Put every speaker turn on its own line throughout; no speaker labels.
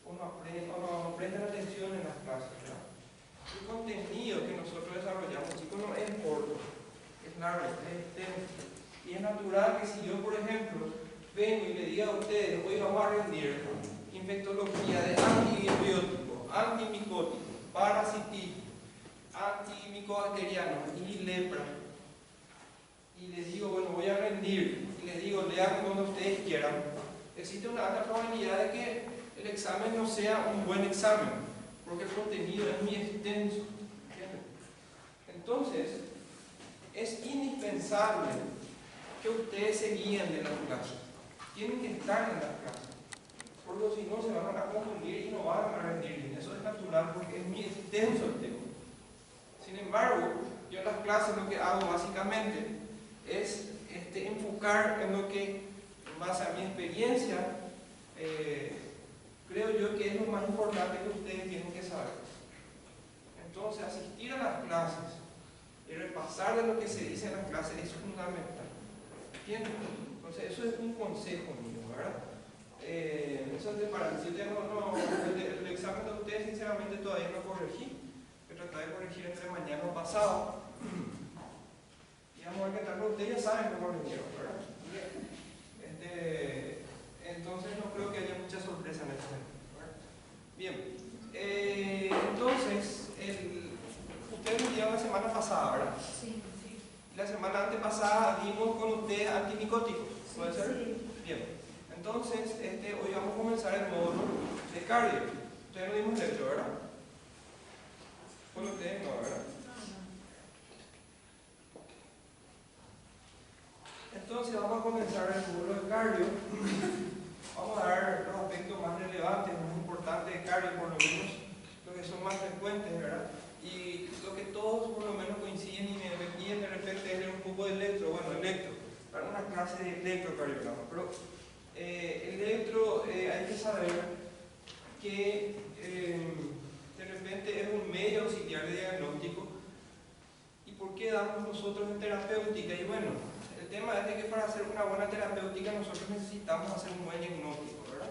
o no prestan atención en las clases, ¿verdad? El contenido que nosotros desarrollamos, chicos, no es corto, es largo, es extenso. Y es natural que si yo, por ejemplo, vengo y le diga a ustedes, hoy vamos a rendir infectología de antibióticos, antimicóticos, parasitismo, antimicobacteriano y lepra, y les digo, bueno, voy a rendir, y les digo, lean cuando ustedes quieran, existe una alta probabilidad de que el examen no sea un buen examen, porque el contenido es muy extenso. ¿Entienden? Entonces, es indispensable que ustedes se guíen de las clases. Tienen que estar en las clases, porque si no se van a confundir y no van a rendir bien. Eso es natural porque es muy extenso el tema. Sin embargo, yo en las clases lo que hago básicamente es enfocar en lo que, en base a mi experiencia, creo yo que es lo más importante que ustedes tienen que saber. Entonces, asistir a las clases y repasar de lo que se dice en las clases es fundamental. ¿Entienden? Entonces, eso es un consejo mío, ¿verdad? Eso es de para el examen de ustedes, sinceramente, todavía no corregí. Yo traté de corregir entre mañana o pasado. Y vamos a ver qué tal, pero ustedes ya saben cómo corrigieron, ¿verdad? Entonces, no creo que haya mucha sorpresa en este tema, ¿verdad? Bien, entonces, ustedes me dieron la semana pasada, ¿verdad?
Sí.
La semana antepasada dimos con ustedes antimicóticos, ¿puede ser?
Sí.
Bien, entonces hoy vamos a comenzar el módulo de cardio. Ustedes no dimos electro, ¿verdad? Con ustedes no, ¿verdad? Entonces vamos a comenzar el módulo de cardio. Vamos a dar los aspectos más relevantes, más importantes de cardio, por lo menos los que son más frecuentes, ¿verdad? Y lo que todos por lo menos coinciden y me piden de repente es un poco de electro. Bueno, electro, para una clase de electrocardiograma. Pero electro hay que saber que de repente es un medio auxiliar de diagnóstico. ¿Y por qué damos nosotros en terapéutica? Y bueno, el tema es de que para hacer una buena terapéutica nosotros necesitamos hacer un buen diagnóstico, ¿verdad?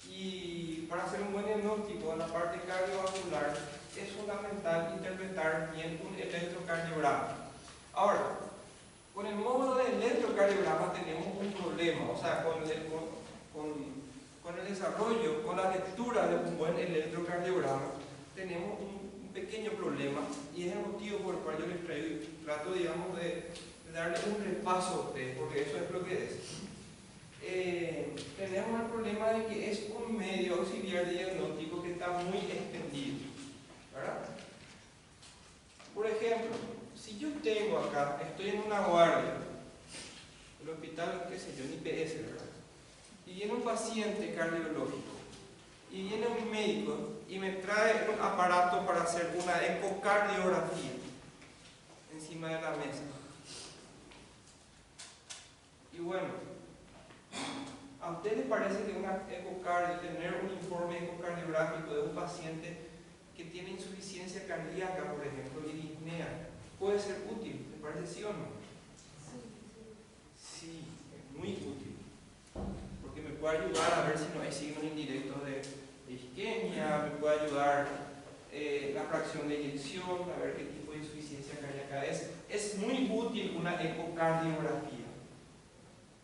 Y para hacer un buen diagnóstico en la parte cardiovascular es fundamental interpretar bien un electrocardiograma. Ahora, con el módulo de electrocardiograma tenemos un problema, o sea, con el desarrollo, con la lectura de un buen electrocardiograma, tenemos un pequeño problema, y es el motivo por el cual yo les trato, digamos, de darle un repaso a ustedes, porque eso es lo que es. Tenemos el problema de que es un medio auxiliar de diagnóstico que está muy extendido, ¿verdad? Por ejemplo, si yo tengo acá, estoy en una guardia, el hospital, qué sé yo, en IPS, ¿verdad? Y viene un paciente cardiológico, y viene un médico y me trae un aparato para hacer una ecocardiografía encima de la mesa. Y bueno, ¿a usted le parece que una ecocardio, tener un informe ecocardiográfico de un paciente que tiene insuficiencia cardíaca, por ejemplo, y disnea, puede ser útil? ¿Le parece sí o no? Sí, es muy útil, porque me puede ayudar a ver si no hay signos indirectos de isquemia, me puede ayudar la fracción de eyección, a ver qué tipo de insuficiencia cardíaca es. Es muy útil una ecocardiografía.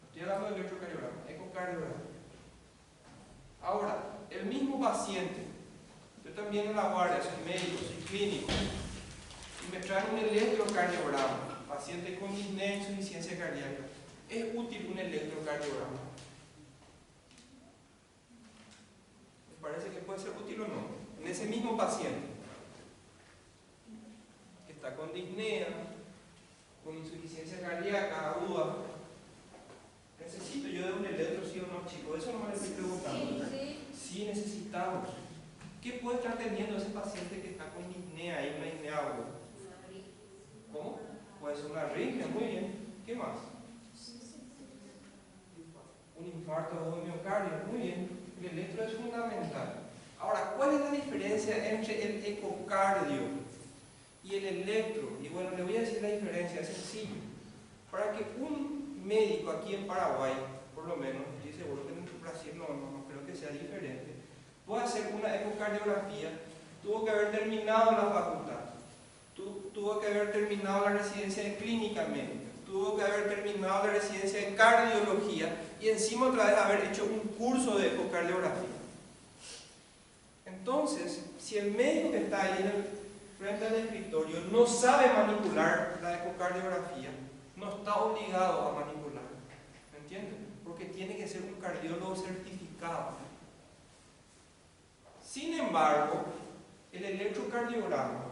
Estoy hablando de electrocardiograma, ecocardiografía. Ahora, el mismo paciente, yo también en la guardia, soy médico, soy clínico, y me traen un electrocardiograma, paciente con disnea e insuficiencia cardíaca. ¿Es útil un electrocardiograma? ¿Les parece que puede ser útil o no? En ese mismo paciente, que está con disnea, con insuficiencia cardíaca aguda, ¿necesito yo de un electro, sí o no, chicos? Eso no me lo estoy preguntando. Sí necesitamos. ¿Qué puede estar teniendo ese paciente que está con disnea y una disnea aguda? ¿Cómo? Puede ser una arritmia, muy bien. ¿Qué más? Un infarto o un miocardio, muy bien. El electro es fundamental. Ahora, ¿cuál es la diferencia entre el ecocardio y el electro? Y bueno, le voy a decir la diferencia, es sencillo. Para que un médico aquí en Paraguay, por lo menos, estoy seguro que en Brasil no creo que sea diferente, puede hacer una ecocardiografía, tuvo que haber terminado la facultad, tuvo que haber terminado la residencia de clínica médica, tuvo que haber terminado la residencia de cardiología y encima otra vez haber hecho un curso de ecocardiografía. Entonces, si el médico que está ahí frente al escritorio no sabe manipular la ecocardiografía, no está obligado a manipular. ¿Me entienden? Porque tiene que ser un cardiólogo certificado. Sin embargo, el electrocardiograma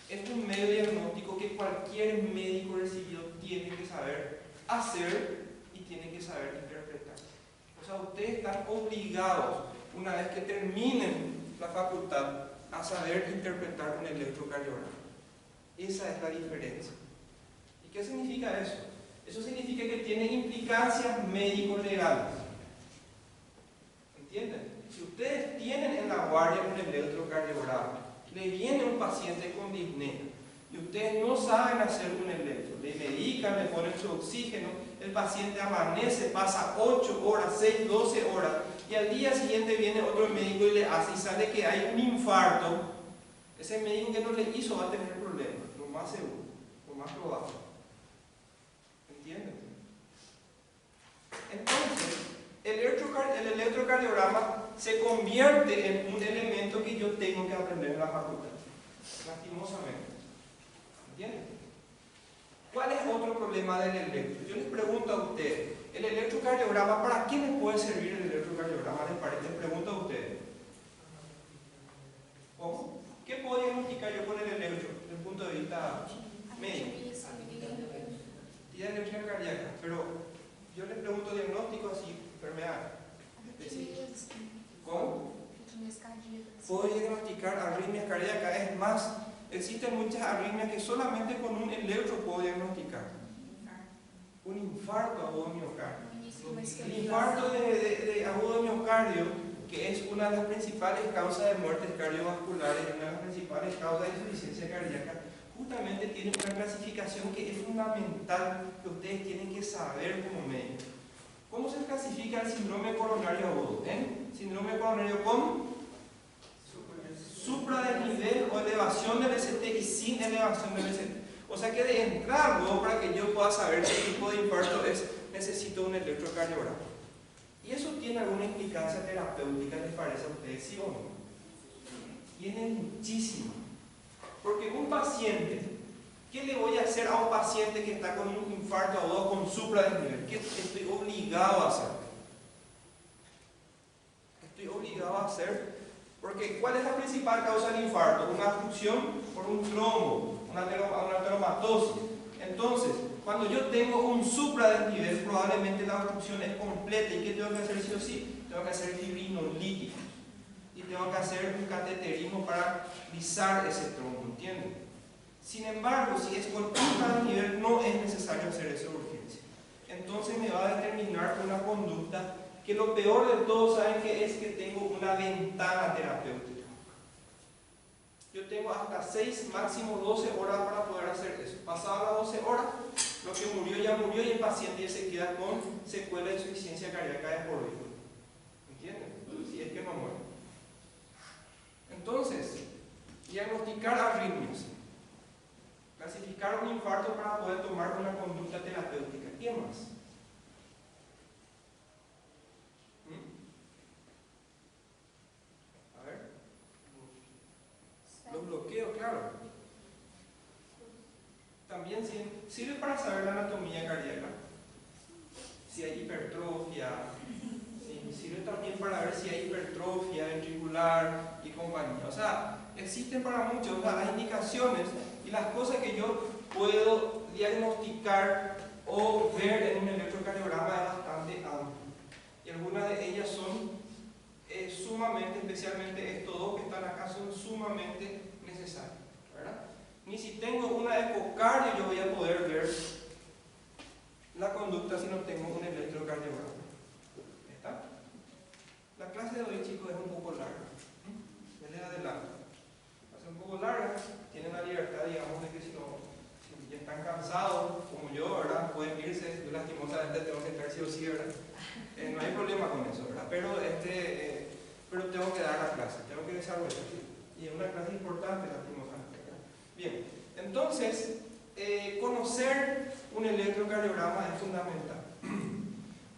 es un medio diagnóstico que cualquier médico recibido tiene que saber hacer y tiene que saber interpretar. O sea, ustedes están obligados, una vez que terminen la facultad, a saber interpretar un electrocardiograma. Esa es la diferencia. ¿Y qué significa eso? Eso significa que tiene implicancias médico-legales. ¿Entienden? Si ustedes tienen en la guardia un electrocardiograma, le viene un paciente con disnea y ustedes no saben hacer un electro, le medican, le ponen su oxígeno, el paciente amanece, pasa 8 horas, 6, 12 horas y al día siguiente viene otro médico y le hace y sale que hay un infarto, ese médico que no le hizo va a tener problemas, lo más seguro, lo más probable. ¿Entienden? Entonces, el electrocardiograma se convierte en un elemento que yo tengo que aprender en la facultad, lastimosamente. ¿Entienden? ¿Cuál es otro problema del electro? Yo les pregunto a ustedes, ¿el electrocardiograma, para qué les puede servir el electrocardiograma? Les pregunto a ustedes. ¿Cómo? ¿Qué puedo diagnosticar yo con el electro desde el punto de vista médico? Actividad eléctrica cardíaca, pero yo les pregunto diagnóstico así, enfermedad. ¿Cómo? Puedo diagnosticar arritmias cardíacas, es más, existen muchas arritmias que solamente con un electro puedo diagnosticar. Un infarto agudo de miocardio. El infarto de agudo de miocardio, que es una de las principales causas de muertes cardiovasculares, una de las principales causas de insuficiencia cardíaca, justamente tiene una clasificación que es fundamental, que ustedes tienen que saber como médicos. ¿Cómo se clasifica el síndrome coronario agudo? Síndrome coronario con supradesnivel o elevación del ST y sin elevación del ST. O sea que de entrada, luego, para que yo pueda saber qué tipo de infarto es, necesito un electrocardiograma. ¿Y eso tiene alguna implicancia terapéutica, les parece a ustedes, sí o no? Tiene muchísimo. Porque un paciente, ¿qué le voy a hacer a un paciente que está con un infarto agudo con supradesnivel? ¿Qué estoy obligado a hacer? Estoy obligado a hacer, porque ¿cuál es la principal causa del infarto? Una obstrucción por un trombo, una ateromatosis. Entonces, cuando yo tengo un supradesnivel, probablemente la obstrucción es completa. ¿Y qué tengo que hacer sí o sí? Tengo que hacer fibrinolíticos. Y tengo que hacer un cateterismo para lisar ese trombo, ¿entienden? Sin embargo, si es con supradesnivel, no es necesario hacer esa urgencia. Entonces me va a determinar una conducta que lo peor de todo, ¿saben qué es? Que tengo una ventana terapéutica. Yo tengo hasta 6, máximo 12 horas para poder hacer eso. Pasadas las 12 horas, lo que murió ya murió y el paciente ya se queda con secuela de insuficiencia cardíaca de por vida. ¿Entienden? Si es que no muere. Entonces, diagnosticar arritmias, clasificar un infarto para poder tomar una conducta terapéutica. ¿Qué más? A ver. Los bloqueos, claro. También sirve para saber la anatomía cardíaca. Si hay hipertrofia. Sirve también para ver si hay hipertrofia ventricular y compañía. O sea, existen para muchos las indicaciones y las cosas que yo puedo diagnosticar o ver en un electrocardiograma es bastante amplio. Y algunas de ellas son sumamente, especialmente estos dos que están acá, son sumamente necesarios, ¿verdad? Ni si tengo una ecocardio yo voy a poder ver la conducta si no tengo un electrocardiograma. ¿Está? La clase de hoy, chicos, es un poco larga. Ya les adelanto. Va a ser un poco larga. Tienen la libertad, digamos, de que si ya están cansados, como yo, ¿verdad? Pueden irse. Yo lastimosamente tengo que estar sí o sí, ¿verdad? No hay problema con eso, ¿verdad? Pero tengo que dar clase, tengo que desarrollar. Y es una clase importante, lastimosamente. Bien, entonces, conocer un electrocardiograma es fundamental.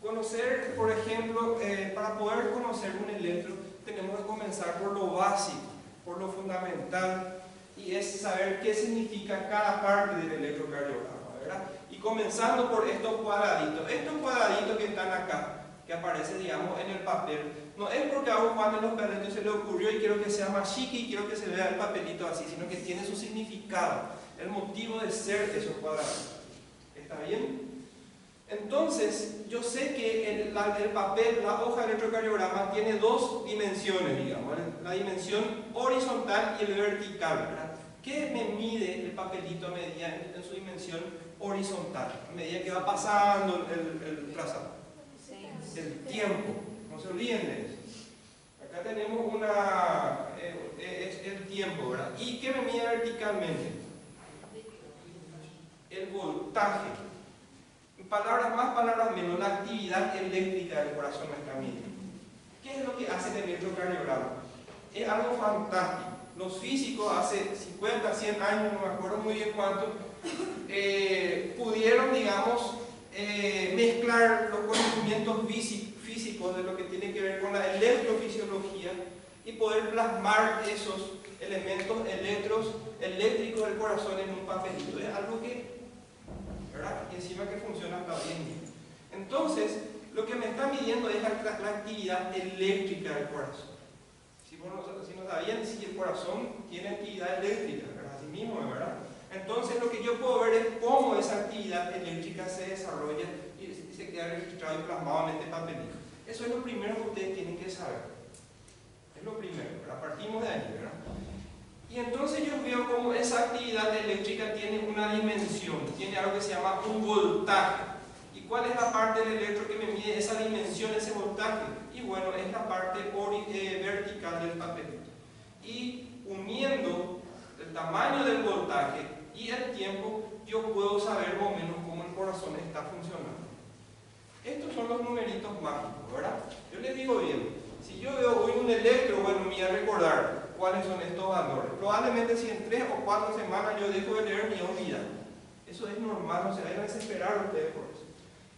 Conocer, por ejemplo, para poder conocer un electro, tenemos que comenzar por lo básico, por lo fundamental, y es saber qué significa cada parte del electrocardiograma, ¿verdad? Y comenzando por estos cuadraditos que están acá, que aparecen, digamos, en el papel. No es porque a un Juan de los Perretos se le ocurrió y quiero que sea más chique y quiero que se vea el papelito así, sino que tiene su significado, el motivo de ser esos cuadraditos. ¿Está bien? Entonces, yo sé que el papel, la hoja de electrocardiograma, tiene dos dimensiones, digamos, la dimensión horizontal y el vertical, ¿verdad? ¿Qué me mide el papelito a medida en su dimensión horizontal? A medida que va pasando el trazado. El tiempo, no se olviden de eso. Acá tenemos es el tiempo, ¿verdad? ¿Y qué me mide verticalmente? El voltaje. Palabras más, palabras menos, la actividad eléctrica del corazón me está midiendo. ¿Qué es lo que hace el electrocardiograma? Es algo fantástico. Los físicos hace 50, 100 años, no me acuerdo muy bien cuánto, pudieron, digamos, mezclar los conocimientos físicos de lo que tiene que ver con la electrofisiología y poder plasmar esos elementos eléctricos del corazón en un papelito. Es algo que, ¿verdad? Y encima que funciona hasta hoy en día. Entonces, lo que me está midiendo es la actividad eléctrica del corazón. Si no sabían, si el corazón tiene actividad eléctrica, ¿verdad? Así mismo, ¿verdad? Entonces, lo que yo puedo ver es cómo esa actividad eléctrica se desarrolla y se queda registrado y plasmado en este papelito. Eso es lo primero que ustedes tienen que saber. Es lo primero, ¿verdad? Partimos de ahí, ¿verdad? Y entonces yo veo cómo esa actividad eléctrica tiene una dimensión, tiene algo que se llama un voltaje. ¿Y cuál es la parte del electro que me mide esa dimensión, ese voltaje? Y bueno, es la parte vertical del papelito. Y uniendo el tamaño del voltaje y el tiempo, yo puedo saber más o menos cómo el corazón está funcionando. Estos son los numeritos mágicos, ¿verdad? Yo les digo bien, si yo veo hoy un electro, bueno, me voy a recordar cuáles son estos valores. Probablemente si en 3 o 4 semanas yo dejo de leer, me voy a olvidar. Eso es normal, no se vayan a desesperar ustedes por eso.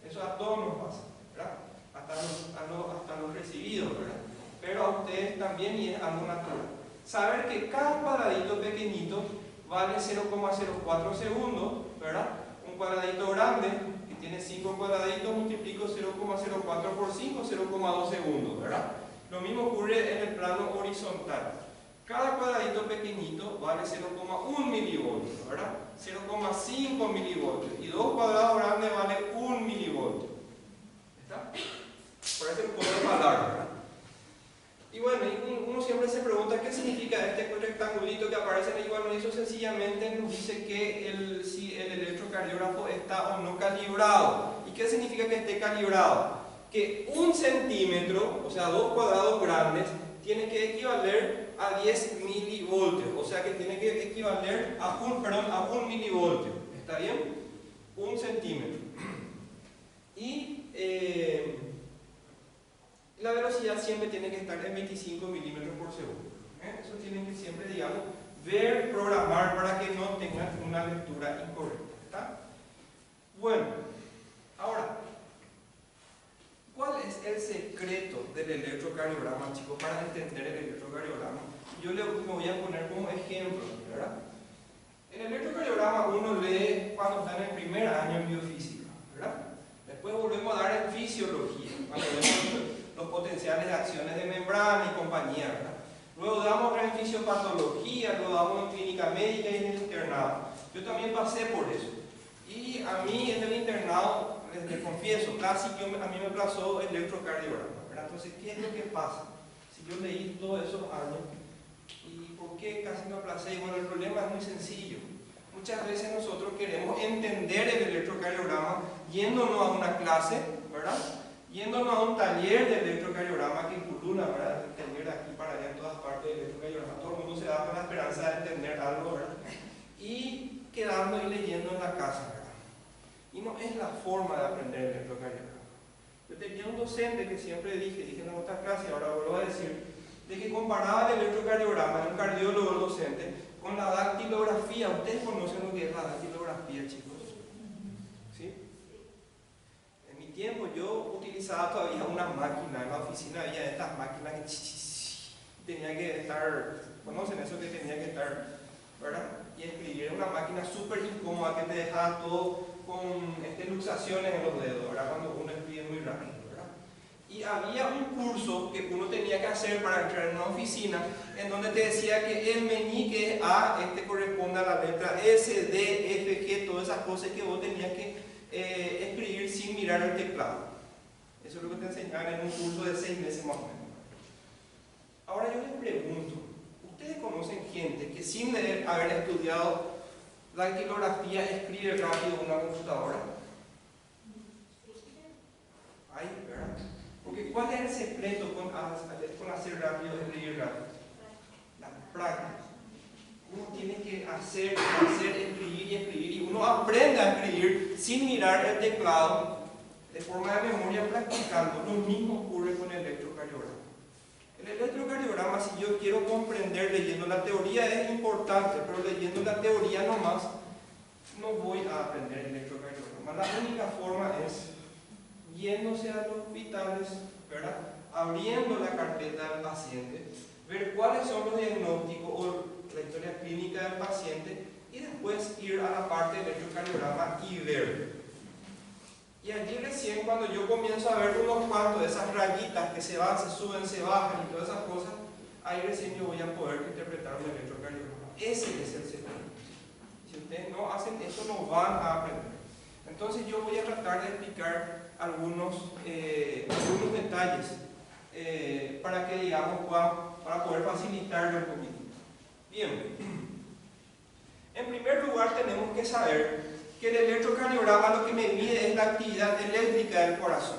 Eso a todos nos pasa, ¿verdad? Hasta los recibidos, ¿verdad? Pero a ustedes también, y es algo natural. Saber que cada cuadradito pequeñito vale 0,04 segundos, ¿verdad? Un cuadradito grande que tiene 5 cuadraditos, multiplico 0,04 por 5, 0,2 segundos, ¿verdad? Lo mismo ocurre en el plano horizontal. Cada cuadradito pequeñito vale 0,1 milivoltios, ¿verdad? 0,5 milivoltios. Y dos cuadrados grandes vale 1 milivoltio. ¿Está? Por eso lo puedo hablar, ¿verdad? Y bueno, uno siempre se pregunta qué significa este rectangulito que aparece ahí. Bueno, eso sencillamente nos dice que si el electrocardiógrafo está o no calibrado. ¿Y qué significa que esté calibrado? Que 1 centímetro, o sea, 2 cuadrados grandes, tiene que equivaler a 10 milivoltios, o sea que tiene que equivaler a 1 milivoltio. ¿Está bien? 1 centímetro. Y la velocidad siempre tiene que estar en 25 milímetros por segundo. Eso tienen que siempre, digamos, ver, programar para que no tengan una lectura incorrecta. ¿Está? Bueno, ahora, ¿cuál es el secreto del electrocardiograma, chicos, para entender el electrocardiograma? Yo me voy a poner como ejemplo, ¿verdad? En el electrocardiograma uno lee cuando está en el primer año en biofísica, ¿verdad? Después volvemos a dar en fisiología, cuando vemos los potenciales de acciones de membrana y compañía, ¿verdad? Luego damos otra en fisiopatología, luego damos en clínica médica y en el internado. Yo también pasé por eso. Y a mí en el internado, les confieso, casi a mí me plazó el electrocardiograma, ¿verdad? Entonces, ¿qué es lo que pasa? Si yo leí todos esos años, ¿y por qué casi me aplacé? Bueno, el problema es muy sencillo. Muchas veces nosotros queremos entender el electrocardiograma yéndonos a una clase, ¿verdad? Yéndonos a un taller de electrocardiograma que incluya, ¿verdad? El taller de aquí para allá en todas partes del electrocardiograma. Todo el mundo se da con la esperanza de entender algo, ¿verdad? Y quedando y leyendo en la casa, ¿verdad? Y no es la forma de aprender el electrocardiograma. Yo tenía un docente que siempre dije en otras clases, ahora vuelvo a decir, de que comparaba el electrocardiograma de un cardiólogo docente con la dactilografía. ¿Ustedes conocen lo que es la dactilografía, chicos? ¿Sí? En mi tiempo yo utilizaba todavía una máquina, en la oficina había estas máquinas que tenía que estar, ¿conocen eso que tenía que estar, verdad? Y escribir en una máquina súper incómoda que te dejaba todo con luxaciones en los dedos, ¿verdad? Cuando uno escribe muy rápido, ¿verdad? Y había un curso que uno tenía que hacer para entrar en una oficina en donde te decía que el meñique A corresponde a la letra S, D, F, G, todas esas cosas que vos tenías que escribir sin mirar el teclado. Eso es lo que te enseñaban en un curso de 6 meses más o menos. Ahora yo les pregunto, ¿ustedes conocen gente que sin haber estudiado dactilografía escribe rápido en una computadora? Ay, ¿verdad? Porque ¿cuál es el secreto con hacer rápido, escribir rápido? La práctica. Uno tiene que hacer, escribir y escribir, y uno aprende a escribir sin mirar el teclado de forma de memoria practicando. Lo mismo ocurre con el electrocardiograma. El electrocardiograma, si yo quiero comprender leyendo la teoría, es importante, pero leyendo la teoría nomás no voy a aprender el electrocardiograma. La única forma es yéndose a los hospitales, ¿verdad? Abriendo la carpeta del paciente, ver cuáles son los diagnósticos o la historia clínica del paciente y después ir a la parte del electrocardiograma y ver. Y allí recién cuando yo comienzo a ver unos cuantos de esas rayitas que se van, se suben, se bajan y todas esas cosas, ahí recién yo voy a poder interpretar un electrocardiograma. Ese es el secreto. Si ustedes no hacen eso, no van a aprender. Entonces yo voy a tratar de explicar algunos detalles para que, digamos, para poder facilitarlo un poquito. Bien, en primer lugar tenemos que saber que el electrocardiograma lo que me mide es la actividad eléctrica del corazón.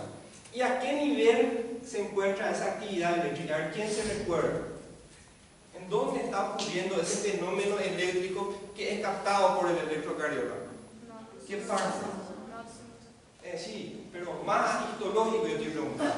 ¿Y a qué nivel se encuentra esa actividad eléctrica? A ver, ¿quién se recuerda? ¿En dónde está ocurriendo ese fenómeno eléctrico que es captado por el electrocardiograma? ¿Qué parte? Sí, pero más histológico yo estoy preguntando.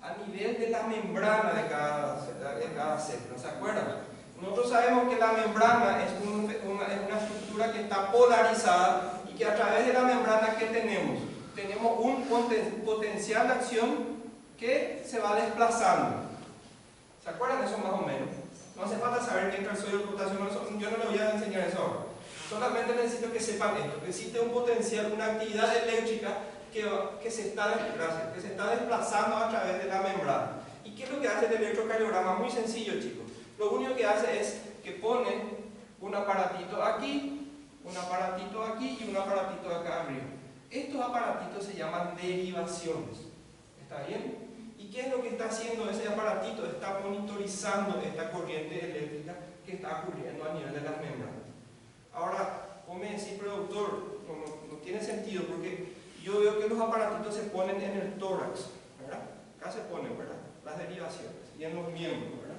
A nivel de la membrana de cada célula, ¿se acuerdan? Nosotros sabemos que la membrana es una estructura que está polarizada y que a través de la membrana, ¿qué tenemos? Tenemos un potencial de acción que se va desplazando. ¿Se acuerdan de eso más o menos? No hace falta saber qué entra el sodio, el potasio, yo no les voy a enseñar eso ahora. Solamente necesito que sepan esto, que existe un potencial, una actividad eléctrica que se está desplazando a través de la membrana. ¿Y qué es lo que hace el electrocardiograma? Muy sencillo, chicos. Lo único que hace es que pone un aparatito aquí y un aparatito acá arriba. Estos aparatitos se llaman derivaciones. ¿Está bien? ¿Y qué es lo que está haciendo ese aparatito? Está monitorizando esta corriente eléctrica que está ocurriendo a nivel de las membranas. Ahora, vos me decís, pero doctor, no tiene sentido porque yo veo que los aparatitos se ponen en el tórax, ¿verdad? Acá se ponen, ¿verdad? Las derivaciones y en los miembros, ¿verdad?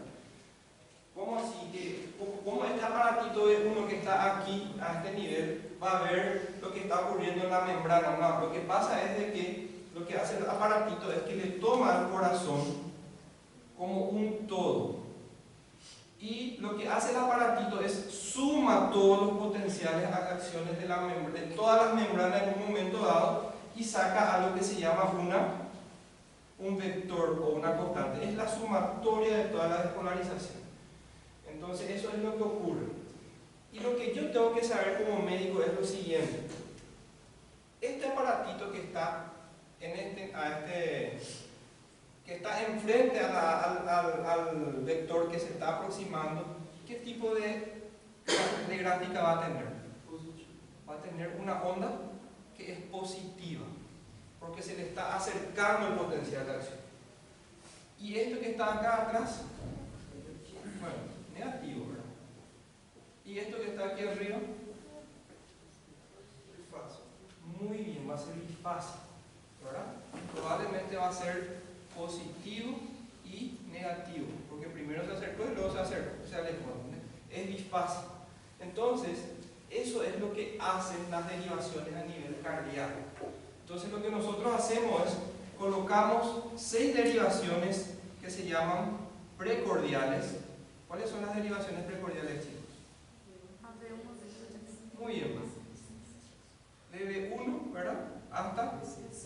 ¿Cómo así? ¿Cómo este aparatito es uno que está aquí, a este nivel, va a ver lo que está ocurriendo en la membrana? No, lo que pasa es de que lo que hace el aparatito es que le toma al corazón como un todo. Y lo que hace el aparatito es suma todos los potenciales a acciones de todas las membranas en un momento dado y saca algo que se llama un vector o una constante. Es la sumatoria de toda la despolarización. Entonces eso es lo que ocurre. Y lo que yo tengo que saber como médico es lo siguiente. Este aparatito que está que está enfrente al vector que se está aproximando, ¿qué tipo de gráfica va a tener? Va a tener una onda que es positiva, porque se le está acercando el potencial de acción. Y esto que está acá atrás, bueno, negativo, ¿verdad? Y esto que está aquí arriba, bifacio. Muy bien, va a ser bifacio, ¿verdad? Probablemente va a ser positivo y negativo, porque primero se acercó y luego se alejó. Es bifacio. Entonces, eso es lo que hacen las derivaciones a nivel cardíaco. Entonces, lo que nosotros hacemos es, colocamos 6 derivaciones que se llaman precordiales. ¿Cuáles son las derivaciones precordiales, chicos? Muy bien. De B1, ¿verdad? Hasta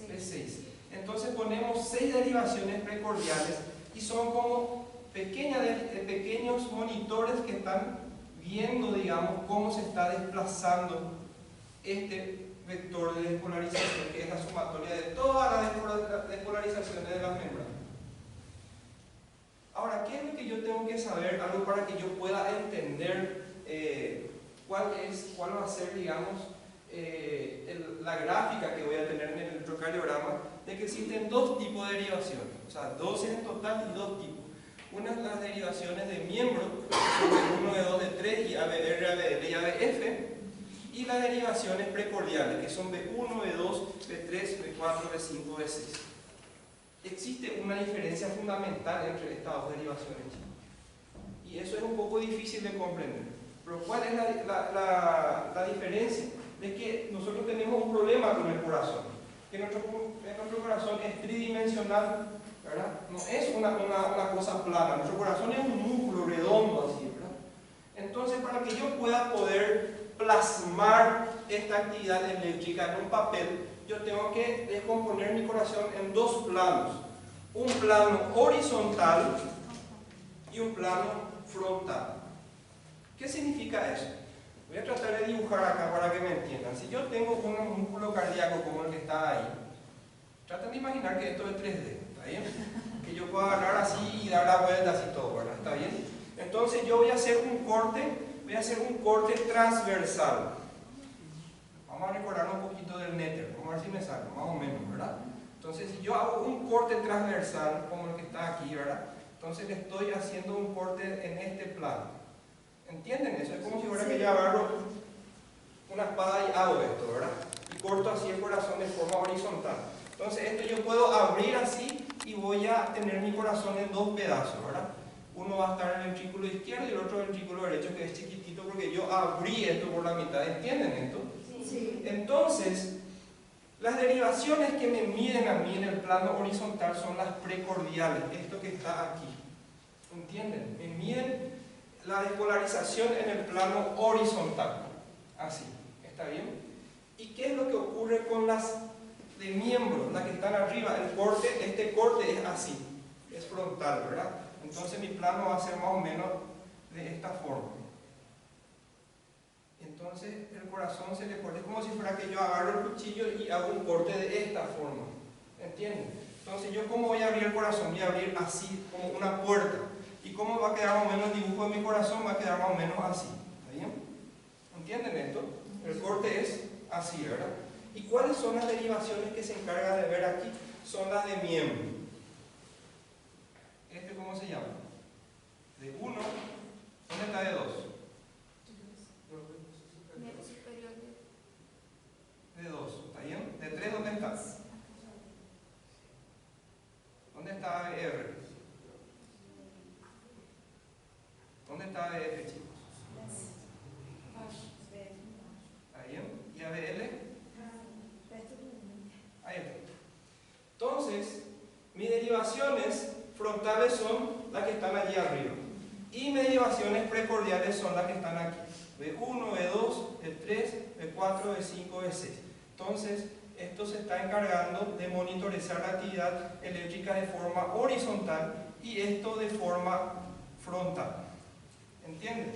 B6. Entonces ponemos 6 derivaciones precordiales y son como pequeños monitores que están viendo, digamos, cómo se está desplazando este vector de despolarización, que es la sumatoria de todas las despolarizaciones de las membranas. Ahora, ¿qué es lo que yo tengo que saber? Algo para que yo pueda entender cuál va a ser, digamos, la gráfica que voy a tener en el electrocardiograma, de que existen 2 tipos de derivaciones, o sea, 12 en total y 2 tipos. Una es las derivaciones de miembro, de 1, de 2, de 3, y ABR, ABL y ABF, y las derivaciones precordiales, que son B1, B2, B3, B4, B5, B6. Existe una diferencia fundamental entre estas 2 derivaciones, y eso es un poco difícil de comprender. Pero ¿cuál es la diferencia? Es que nosotros tenemos un problema con el corazón, que nuestro corazón es tridimensional, ¿verdad? No es una cosa plana, nuestro corazón es un músculo redondo así, ¿verdad? Entonces, para que yo pueda poder plasmar esta actividad eléctrica en un papel, yo tengo que descomponer mi corazón en 2 planos, un plano horizontal y un plano frontal. ¿Qué significa eso? Voy a tratar de dibujar acá para que me entiendan. Si yo tengo un músculo cardíaco como el que está ahí, traten de imaginar que esto es 3D, ¿está bien? Que yo pueda agarrar así y dar la vuelta así todo, ¿verdad? ¿Está bien? Entonces yo voy a hacer un corte transversal. Vamos a recordar un poquito del Nether, vamos a ver si me sale, más o menos, ¿verdad? Entonces si yo hago un corte transversal, como el que está aquí, ¿verdad? Entonces le estoy haciendo un corte en este plano. ¿Entienden eso? Es como si fuera que yo agarro una espada y hago esto, ¿verdad? Y corto así el corazón de forma horizontal. Entonces esto yo puedo abrir así y voy a tener mi corazón en 2 pedazos, ¿verdad? Uno va a estar en el ventrículo izquierdo y el otro en el ventrículo derecho, que es chiquitito porque yo abrí esto por la mitad. ¿Entienden esto? Sí. Entonces, las derivaciones que me miden a mí en el plano horizontal son las precordiales, esto que está aquí. ¿Entienden? Me miden la despolarización en el plano horizontal. Así, ¿está bien? ¿Y qué es lo que ocurre con las de miembros, las que están arriba? Este corte es así, es frontal, ¿verdad? Entonces mi plano va a ser más o menos de esta forma. Entonces el corazón se le corta, es como si fuera que yo agarro el cuchillo y hago un corte de esta forma. ¿Entienden? Entonces yo, ¿cómo voy a abrir el corazón? Voy a abrir así, como una puerta. ¿Y cómo va a quedar más o menos el dibujo de mi corazón? Va a quedar más o menos así. ¿Está bien? ¿Entienden esto? El corte es así, ¿verdad? ¿Y cuáles son las derivaciones que se encarga de ver aquí? Son las de miembro. ¿Este cómo se llama? De 1. ¿Dónde está de 2? De 2. ¿Está bien? De 3, ¿dónde está? ¿Dónde está ABR? ¿Dónde está ABF, chicos? ¿Está bien? ¿Y ABL? Ahí está. Entonces, mis derivaciones frontales son las que están allí arriba. Y mis derivaciones precordiales son las que están aquí. B1, B2, B3, B4, B5, B6. Entonces, esto se está encargando de monitorizar la actividad eléctrica de forma horizontal y esto de forma frontal. ¿Entienden?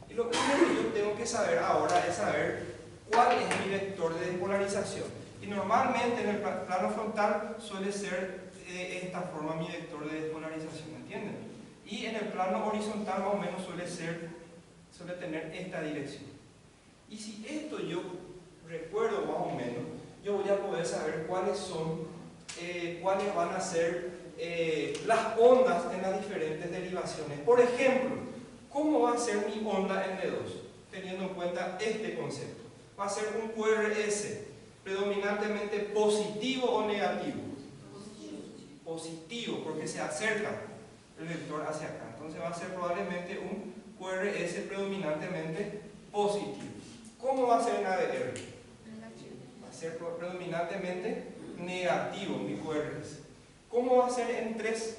Y lo primero que yo tengo que saber ahora es saber cuál es mi vector de despolarización. Y normalmente en el plano frontal suele ser de esta forma mi vector de despolarización, ¿entienden? Y en el plano horizontal más o menos suele tener esta dirección. Y si esto yo recuerdo más o menos, yo voy a poder saber cuáles van a ser las ondas en las diferentes derivaciones. Por ejemplo, ¿cómo va a ser mi onda en D2? Teniendo en cuenta este concepto. Va a ser un QRS predominantemente positivo o negativo. Positivo, porque se acerca el vector hacia acá. Entonces va a ser probablemente un QRS predominantemente positivo. ¿Cómo va a ser en ADR? Va a ser predominantemente negativo mi QRS. ¿Cómo va a ser en 3?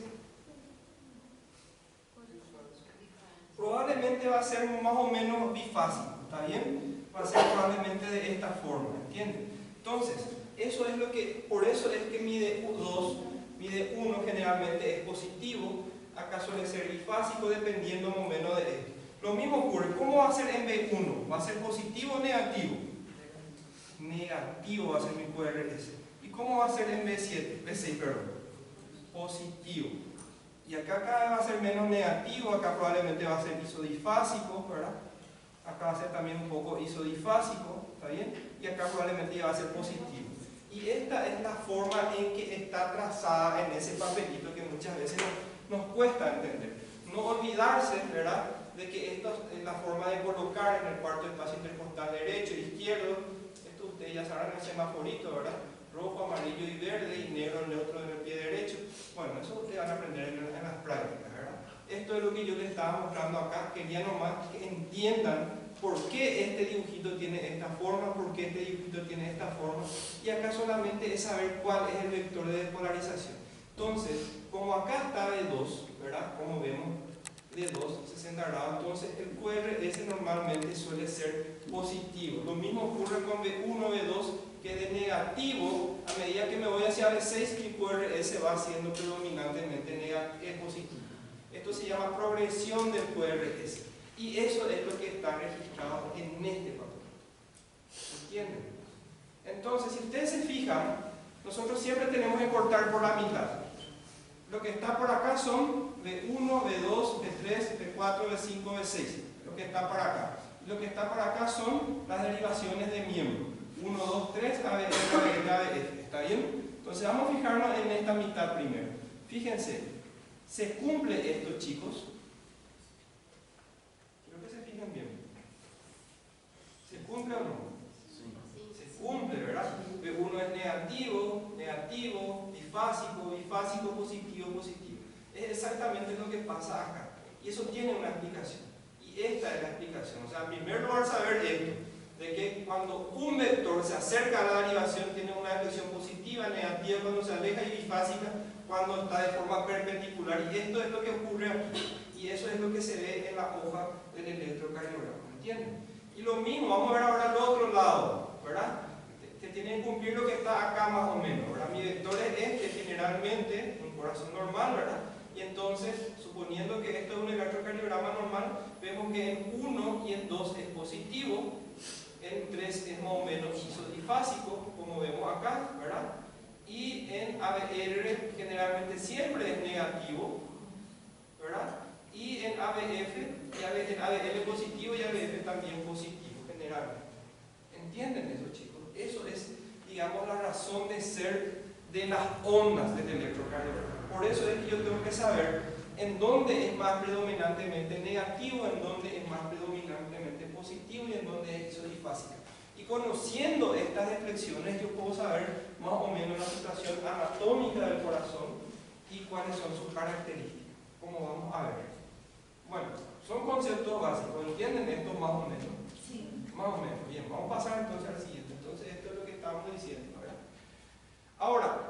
Probablemente va a ser más o menos bifásico, ¿está bien? Va a ser probablemente de esta forma, ¿entienden? Entonces, eso es lo que, por eso es que mide 2, mide 1 generalmente es positivo, acá suele ser bifásico dependiendo más o menos de esto. Lo mismo ocurre, ¿cómo va a ser en B1? ¿Va a ser positivo o negativo? Negativo va a ser mi QRS. ¿Y cómo va a ser en B6, perdón? Positivo. Y acá cada vez va a ser menos negativo, acá probablemente va a ser isodifásico, ¿verdad? Acá va a ser también un poco isodifásico, ¿está bien? Y acá probablemente ya va a ser positivo. Y esta es la forma en que está trazada en ese papelito que muchas veces nos cuesta entender. No olvidarse, ¿verdad?, de que esta es la forma de colocar en el cuarto espacio intercostal derecho e izquierdo. Esto ustedes ya sabrán el semaforito, ¿verdad? Rojo, amarillo y verde, y negro neutro en el pie derecho. Bueno, eso ustedes van a aprender en las prácticas, ¿verdad? Esto es lo que yo les estaba mostrando acá. Quería nomás que entiendan por qué este dibujito tiene esta forma, por qué este dibujito tiene esta forma. Y acá solamente es saber cuál es el vector de despolarización. Entonces, como acá está B2, ¿verdad? Como vemos, B2, 60 grados, entonces el QRS normalmente suele ser positivo. Lo mismo ocurre con B1, B2, que de negativo, a medida que me voy hacia B6, mi QRS va siendo predominantemente positivo. Esto se llama progresión del QRS. Y eso es lo que está registrado en este papel. ¿Entienden? Entonces, si ustedes se fijan, nosotros siempre tenemos que cortar por la mitad. Lo que está por acá son B1, B2, B3, B4, B5, B6. Lo que está para acá. Lo que está para acá son las derivaciones de miembros. 1, 2, 3, ABF, ABL, ABF. ¿Está bien? Entonces vamos a fijarnos en esta mitad primero. Fíjense, ¿se cumple esto, chicos? Quiero que se fijen bien. ¿Se cumple o no? Se cumple, ¿verdad? B1 es negativo, negativo, bifásico, bifásico, positivo, positivo. Es exactamente lo que pasa acá. Y eso tiene una explicación. Y esta es la explicación. O sea, en primer lugar saber esto, de que cuando un vector se acerca a la derivación tiene una expresión positiva, negativa cuando se aleja y bifásica cuando está de forma perpendicular. Y esto es lo que ocurre aquí. Y eso es lo que se ve en la hoja del electrocardiograma. ¿Entienden? Y lo mismo, vamos a ver ahora al otro lado, ¿verdad? Que tienen que cumplir lo que está acá más o menos, ¿verdad? Mi vector es este, generalmente, un corazón normal, ¿verdad? Y entonces, suponiendo que esto es un electrocardiograma normal, vemos que en 1 y en 2 es positivo, en 3 es más o menos isodifásico, como vemos acá, ¿verdad? Y en ABR generalmente siempre es negativo, ¿verdad? Y en ABF, en ABL positivo y ABF también positivo, generalmente. ¿Entienden eso, chicos? Eso es, digamos, la razón de ser de las ondas del electrocardiograma. Por eso es que yo tengo que saber en dónde es más predominantemente negativo, en dónde es más predominantemente positivo y en dónde es isodifásica. Y conociendo estas expresiones yo puedo saber más o menos la situación anatómica del corazón y cuáles son sus características, como vamos a ver. Bueno, son conceptos básicos, ¿entienden esto más o menos?
Sí.
Más o menos. Bien, vamos a pasar entonces al siguiente. Entonces esto es lo que estábamos diciendo, ¿verdad? Ahora,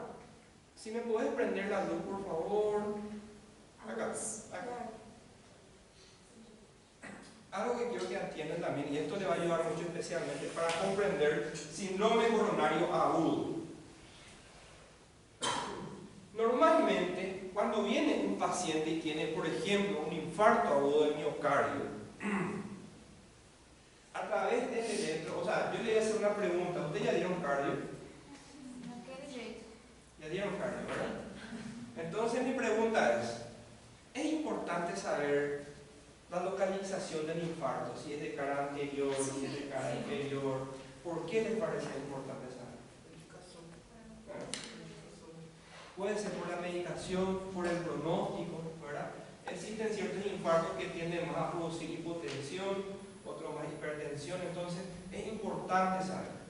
si me puedes prender la luz, por favor. Acá. Algo que quiero que entiendan también, y esto le va a ayudar mucho especialmente para comprender síndrome coronario agudo. Normalmente, cuando viene un paciente y tiene, por ejemplo, un infarto agudo del miocardio, a través del electro, o sea, yo le voy a hacer una pregunta. ¿Ustedes ya dieron cardio? Ya dieron cardio, ¿verdad? Entonces mi pregunta ¿es importante saber la localización del infarto? Si es de cara anterior, si es de cara inferior. ¿Por qué les parece importante saber? Puede ser por la medicación, por el pronóstico, ¿verdad? Existen ciertos infartos que tienden más a producir hipotensión, otros más hipertensión, entonces es importante saber.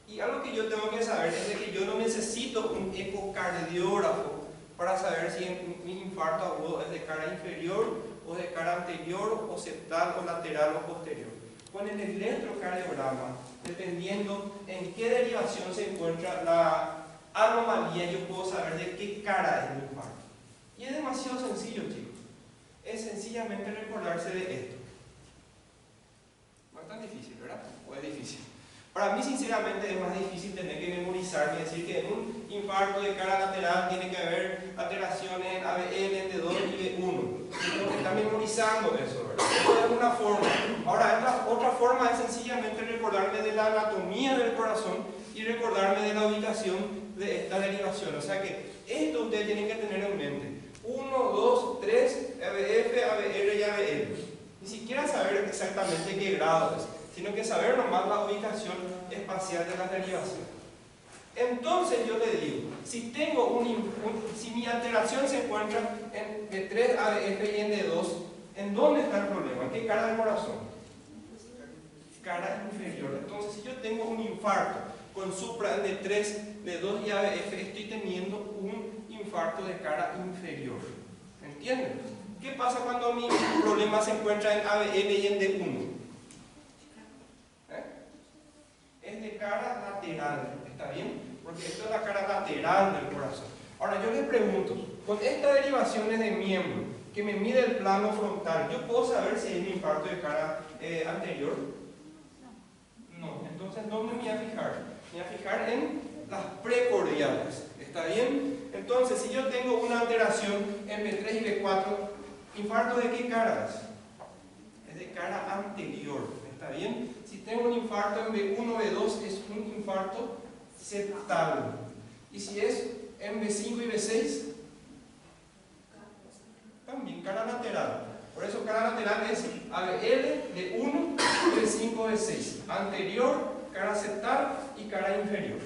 Y algo que yo tengo que saber es de que yo no necesito un ecocardiógrafo para saber si mi infarto agudo es de cara inferior o de cara anterior o septal o lateral o posterior. Con el electrocardiograma, dependiendo en qué derivación se encuentra anomalía yo puedo saber de qué cara es mi infarto? Y es demasiado sencillo, chicos. Es sencillamente recordarse de esto. No es tan difícil, ¿verdad? ¿O es difícil? Para mí, sinceramente, es más difícil tener que memorizar y decir que en un infarto de cara lateral tiene que haber alteraciones en ABL, en D2 y B1. Tengo que estar memorizando eso, ¿verdad? Eso es una forma. Ahora, otra forma es sencillamente recordarme de la anatomía del corazón y recordarme de la ubicación de esta derivación. O sea que esto ustedes tienen que tener en mente. 1, 2, 3, ABF, ABR y ABL. Ni siquiera saber exactamente qué grado es, sino que saber nomás la ubicación espacial de las derivaciones. Entonces yo le digo, si tengo si mi alteración se encuentra en D3, ABF y en D2, ¿en dónde está el problema? ¿En qué cara del corazón? Cara inferior. Entonces, si yo tengo un infarto con supra en D3, D2 y ABF, estoy teniendo un infarto de cara inferior. ¿Entienden? ¿Qué pasa cuando mi problema se encuentra en ABL y en D1? Es de cara lateral, ¿está bien? Porque esto es la cara lateral del corazón. Ahora yo les pregunto, con estas derivaciones de miembro que me mide el plano frontal, ¿yo puedo saber si es un infarto de cara anterior? No. Entonces, ¿dónde me voy a fijar? Me voy a fijar en las precordiales, ¿está bien? Entonces, si yo tengo una alteración en B3 y B4, ¿infarto de qué cara es? Es de cara anterior, ¿está bien? Si tengo un infarto en B1 o B2, es un infarto septal. Y si es en B5 y B6, también cara lateral. Por eso cara lateral es ABL de 1, B5, B6. Anterior, cara septal y cara inferior.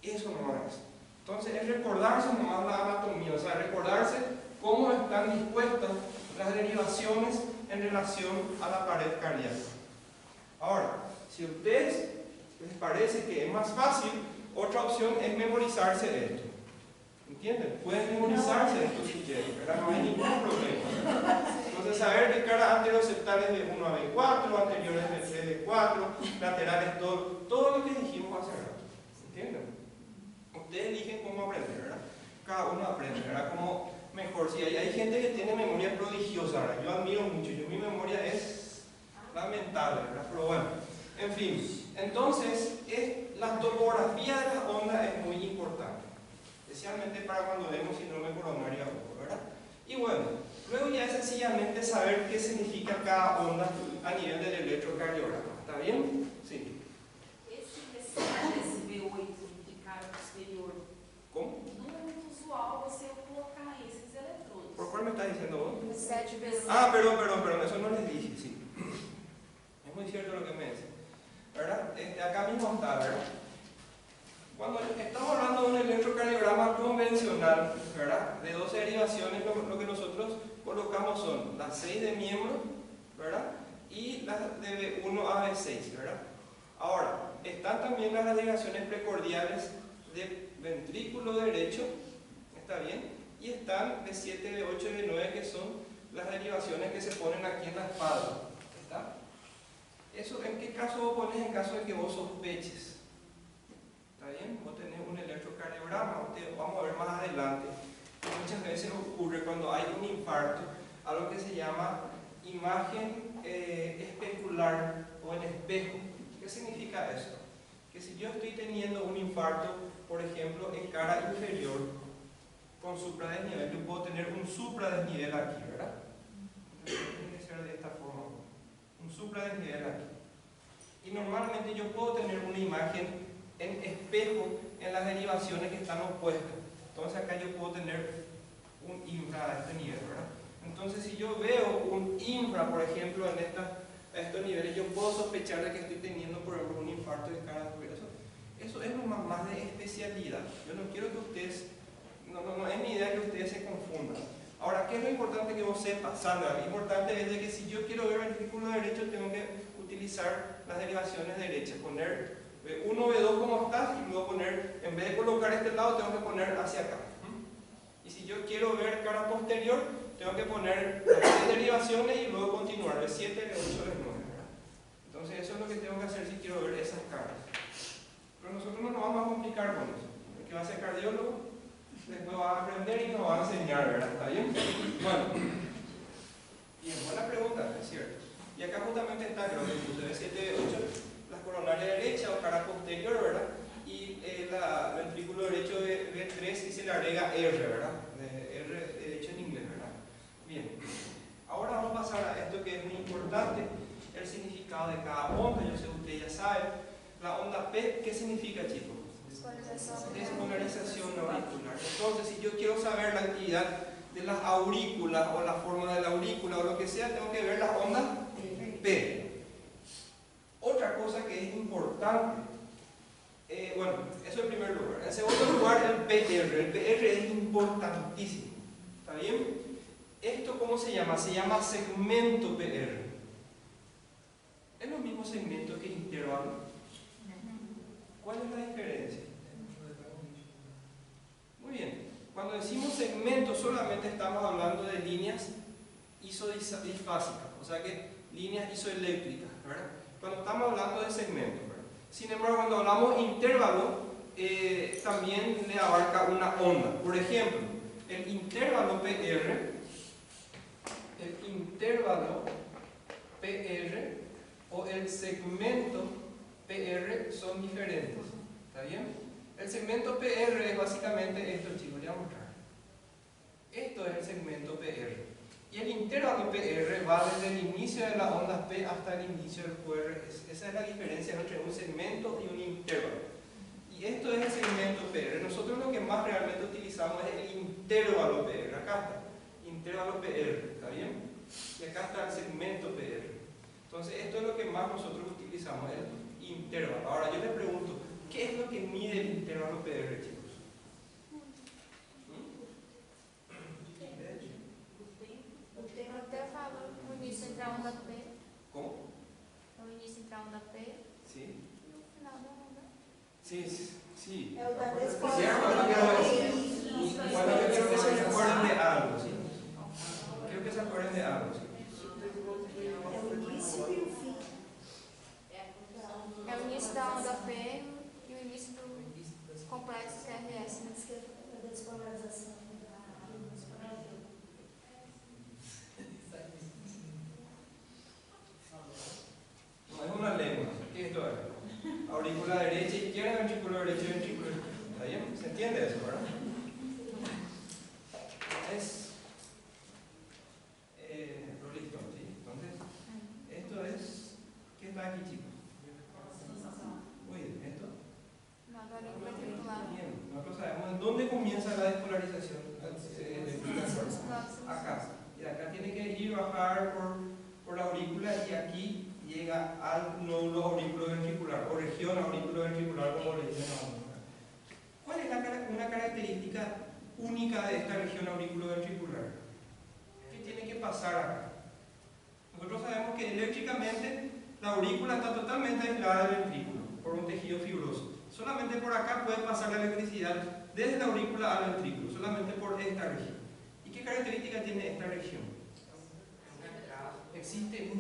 Eso nomás es. Entonces es recordarse nomás la anatomía, o sea, recordarse cómo están dispuestas las derivaciones en relación a la pared cardíaca. Ahora, si a ustedes les parece que es más fácil, otra opción es memorizarse esto. ¿Entienden? Pueden memorizarse esto si quieren, ¿verdad? No hay ningún problema. Entonces, saber que cara anteroseptal es de 1 a B4, anteriores de 3 a B4, laterales todo lo que dijimos hace rato. ¿Entienden? Ustedes eligen cómo aprender, ¿verdad? Cada uno aprende, ¿verdad? Como mejor. Si hay gente que tiene memoria prodigiosa, ¿verdad? Yo admiro mucho, mi memoria es lamentable, ¿verdad? Pero bueno, en fin. Entonces, la topografía de las ondas es muy importante, especialmente para cuando vemos síndrome coronario agudo, ¿verdad? Y bueno, luego ya es sencillamente saber qué significa cada onda a nivel del electrocardiograma. ¿Está bien? Sí.
Esse V8 de cara posterior,
¿Cómo?
não é muito usual você colocar esses eletrodos.
¿Por cuál me estás diciendo vos?
7 vezes.
Ah, perdón, eso no les dije, sí. Es muy cierto lo que me dicen, ¿verdad? Acá mismo está, ¿verdad? Cuando estamos hablando de un electrocardiograma convencional, ¿verdad? De 12 derivaciones, lo que nosotros colocamos son las 6 de miembro, ¿verdad? Y las de B1 a B6, ¿verdad? Ahora, están también las derivaciones precordiales de ventrículo derecho, ¿está bien? Y están B7, B8 y B9, que son las derivaciones que se ponen aquí en la espalda, ¿está? ¿Eso en qué caso vos pones? En caso de que vos sospeches. ¿Está bien? Vos tenés un electrocardiograma, vamos a ver más adelante. Muchas veces ocurre cuando hay un infarto, algo que se llama imagen especular o en espejo. ¿Qué significa esto? Que si yo estoy teniendo un infarto, por ejemplo, en cara inferior, con supradesnivel, yo puedo tener un supradesnivel aquí, ¿verdad? Tiene que ser de esta forma. Un supradesnivel aquí. Y normalmente yo puedo tener una imagen en espejo en las derivaciones que están opuestas. Entonces acá yo puedo tener un infra a este nivel, ¿verdad? Entonces si yo veo un infra, por ejemplo, en estos niveles, yo puedo sospechar de que estoy teniendo, por ejemplo, un infarto de cara superior. Eso es más de especialidad. Yo no quiero que ustedes, no es mi idea que ustedes se confundan. Ahora, ¿qué es lo importante que vos sepas, Sandra? Lo importante es de que si yo quiero ver el ventrículo derecho, tengo que utilizar las derivaciones derechas, poner B1, B2 como está, y luego poner, en vez de colocar este lado, tengo que poner hacia acá. Y si yo quiero ver cara posterior, tengo que poner las derivaciones y luego continuar B7, B8, B9. Entonces eso es lo que tengo que hacer si quiero ver esas caras. Pero nosotros no nos vamos a complicar con eso. que va a ser cardiólogo, después va a aprender y nos va a enseñar, ¿verdad? ¿Está bien? Bueno, bien, buena pregunta, es cierto. Y acá justamente está, creo que puse B7B8, la coronaria derecha o cara posterior, ¿verdad? Y el ventrículo derecho de B3 y se le agrega R, ¿verdad? R derecho en inglés, ¿verdad? Bien. Ahora vamos a pasar a esto que es muy importante, el significado de cada onda. Yo sé que ustedes ya saben. La onda P, ¿qué significa, chicos? Despolarización auricular. Entonces, si yo quiero saber la actividad de las aurículas o la forma de la aurícula o lo que sea, tengo que ver las ondas P. Otra cosa que es importante, bueno, eso en primer lugar. En segundo lugar, el PR. El PR es importantísimo. ¿Está bien? ¿Esto cómo se llama? Se llama segmento PR. ¿Es lo mismo segmento que intervalo? ¿Cuál es la diferencia? Muy bien. Cuando decimos segmento solamente estamos hablando de líneas isodifásicas, o sea que líneas isoeléctricas, ¿verdad? Cuando estamos hablando de segmento, ¿verdad? Sin embargo, cuando hablamos intervalo, también le abarca una onda. Por ejemplo, el intervalo PR o el segmento PR son diferentes. ¿Está bien? El segmento PR es básicamente esto, chicos, voy a mostrar. Esto es el segmento PR. Y el intervalo PR va desde el inicio de las ondas P hasta el inicio del QR. Esa es la diferencia entre un segmento y un intervalo. Y esto es el segmento PR. Nosotros lo que más realmente utilizamos es el intervalo PR. Acá está. Intervalo PR. ¿Está bien? Y acá está el segmento PR. Entonces, esto es lo que más nosotros utilizamos, el intervalo. Ahora, yo les pregunto, ¿qué es lo que mide el intervalo PR, chicos?
O início entre a onda P.
¿Cómo?
O início entre a onda P.
Sí.
E o final da onda.
Sí, sí.
É o da
Bueno, yo quiero que se recuerden de algo, ¿sí? Quiero que se acuerden de algo, ¿sí?
É o início e o fim.
É o início da onda P e o início do complexo CRS.
É da despolarização.
No es una lengua. ¿Qué es esto? Aurícula derecha, izquierda, ventrículo derecho y ventrículo izquierdo. ¿Está bien? ¿Se entiende eso, verdad? Es listo, ¿sí? Entonces, esto es. ¿Qué está aquí, chicos? Muy bien, ¿esto?
Na aurícula ventricular.
Bien, nosotros sabemos en dónde comienza la despolarización acá. Y acá tiene que ir, bajar por la aurícula y aquí llega al nódulo auriculoventricular o región auriculoventricular, como le dicen ahora. ¿Cuál es una característica única de esta región auriculoventricular? ¿Qué tiene que pasar acá? Nosotros sabemos que eléctricamente la aurícula está totalmente aislada del ventrículo por un tejido fibroso. Solamente por acá puede pasar la electricidad desde la aurícula al ventrículo, solamente por esta región. ¿Y qué característica tiene esta región? Existe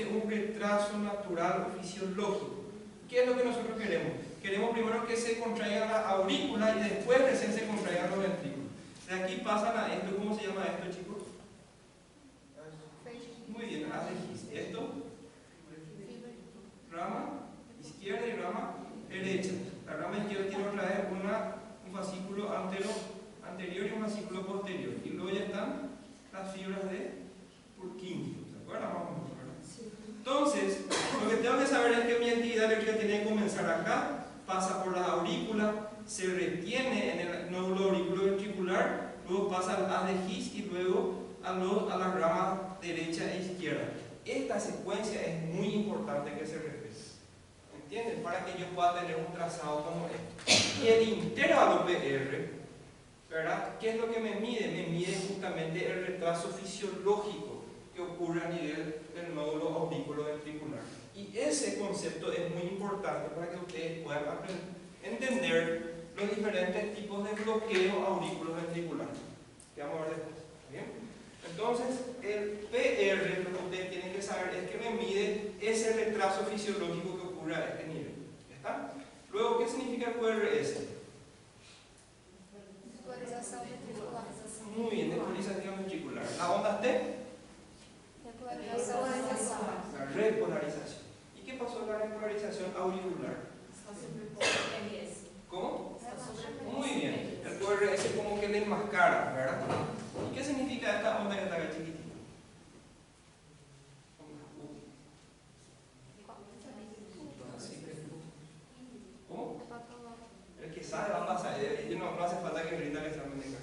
un retraso natural o fisiológico. ¿Qué es lo que nosotros queremos? Queremos primero que se contraiga la aurícula y después recién se contraigan los ventrículos. De aquí pasan a esto. ¿Cómo se llama esto, chicos? Muy bien, haz de His. Esto, rama izquierda y rama derecha. La rama izquierda tiene otra vez un fascículo anterior y un fascículo posterior. Y luego ya están las fibras de Purkinje. ¿Se acuerdan? Entonces, lo que tengo que saber es que mi actividad eléctrica tiene que comenzar acá, pasa por la aurícula, se retiene en el nódulo auriculoventricular, luego pasa al haz de His y luego a las ramas derecha e izquierda. Esta secuencia es muy importante que se respete. ¿Entienden? Para que yo pueda tener un trazado como este. Y el intervalo PR, ¿verdad? ¿Qué es lo que me mide? Me mide justamente el retraso fisiológico que ocurre a nivel del nódulo auriculoventricular. Y ese concepto es muy importante para que ustedes puedan entender los diferentes tipos de bloqueo auriculoventricular. Que vamos a ver después. ¿Bien? Entonces, el PR, lo que ustedes tienen que saber es que me mide ese retraso fisiológico que ocurre a este nivel. ¿Ya está? Luego, ¿qué significa el QRS?
Repolarização ventricular.
Muy bien, despolarización ventricular. La onda T,
Repolarização.
la repolarización. ¿Y qué pasó con la repolarización auricular? ¿Cómo? Muy bien. El QRS como que le enmascara, ¿verdad? ¿Y qué significa esta onda que está acá chiquitita? ¿Cómo? El que sabe va a pasar. No hace falta que rinda el examen de carga.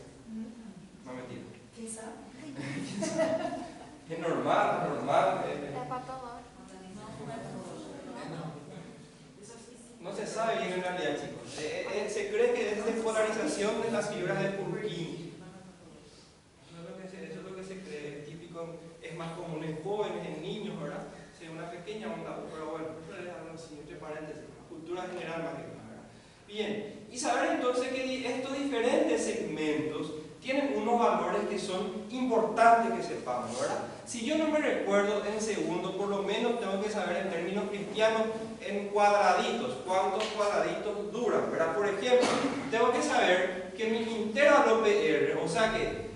No, mentira.
Quem sabe?
Es normal, normal.
É patológico.
No se sabe bien en realidad, chicos. Se cree que es despolarización de las fibras de Purkinje. Eso es lo que se cree, es típico, es más común en jóvenes, en niños, ¿verdad? Sí, una pequeña onda, pero bueno, eso es algo así, entre paréntesis, cultura general más que nada, ¿verdad? Bien, y saber entonces que estos diferentes segmentos tienen unos valores que son importantes que sepamos, ¿verdad? Si yo no me recuerdo en segundo, por lo menos tengo que saber en términos cristianos, en cuadraditos, cuántos cuadraditos duran, ¿verdad? Por ejemplo, tengo que saber que mi intervalo PR, o sea que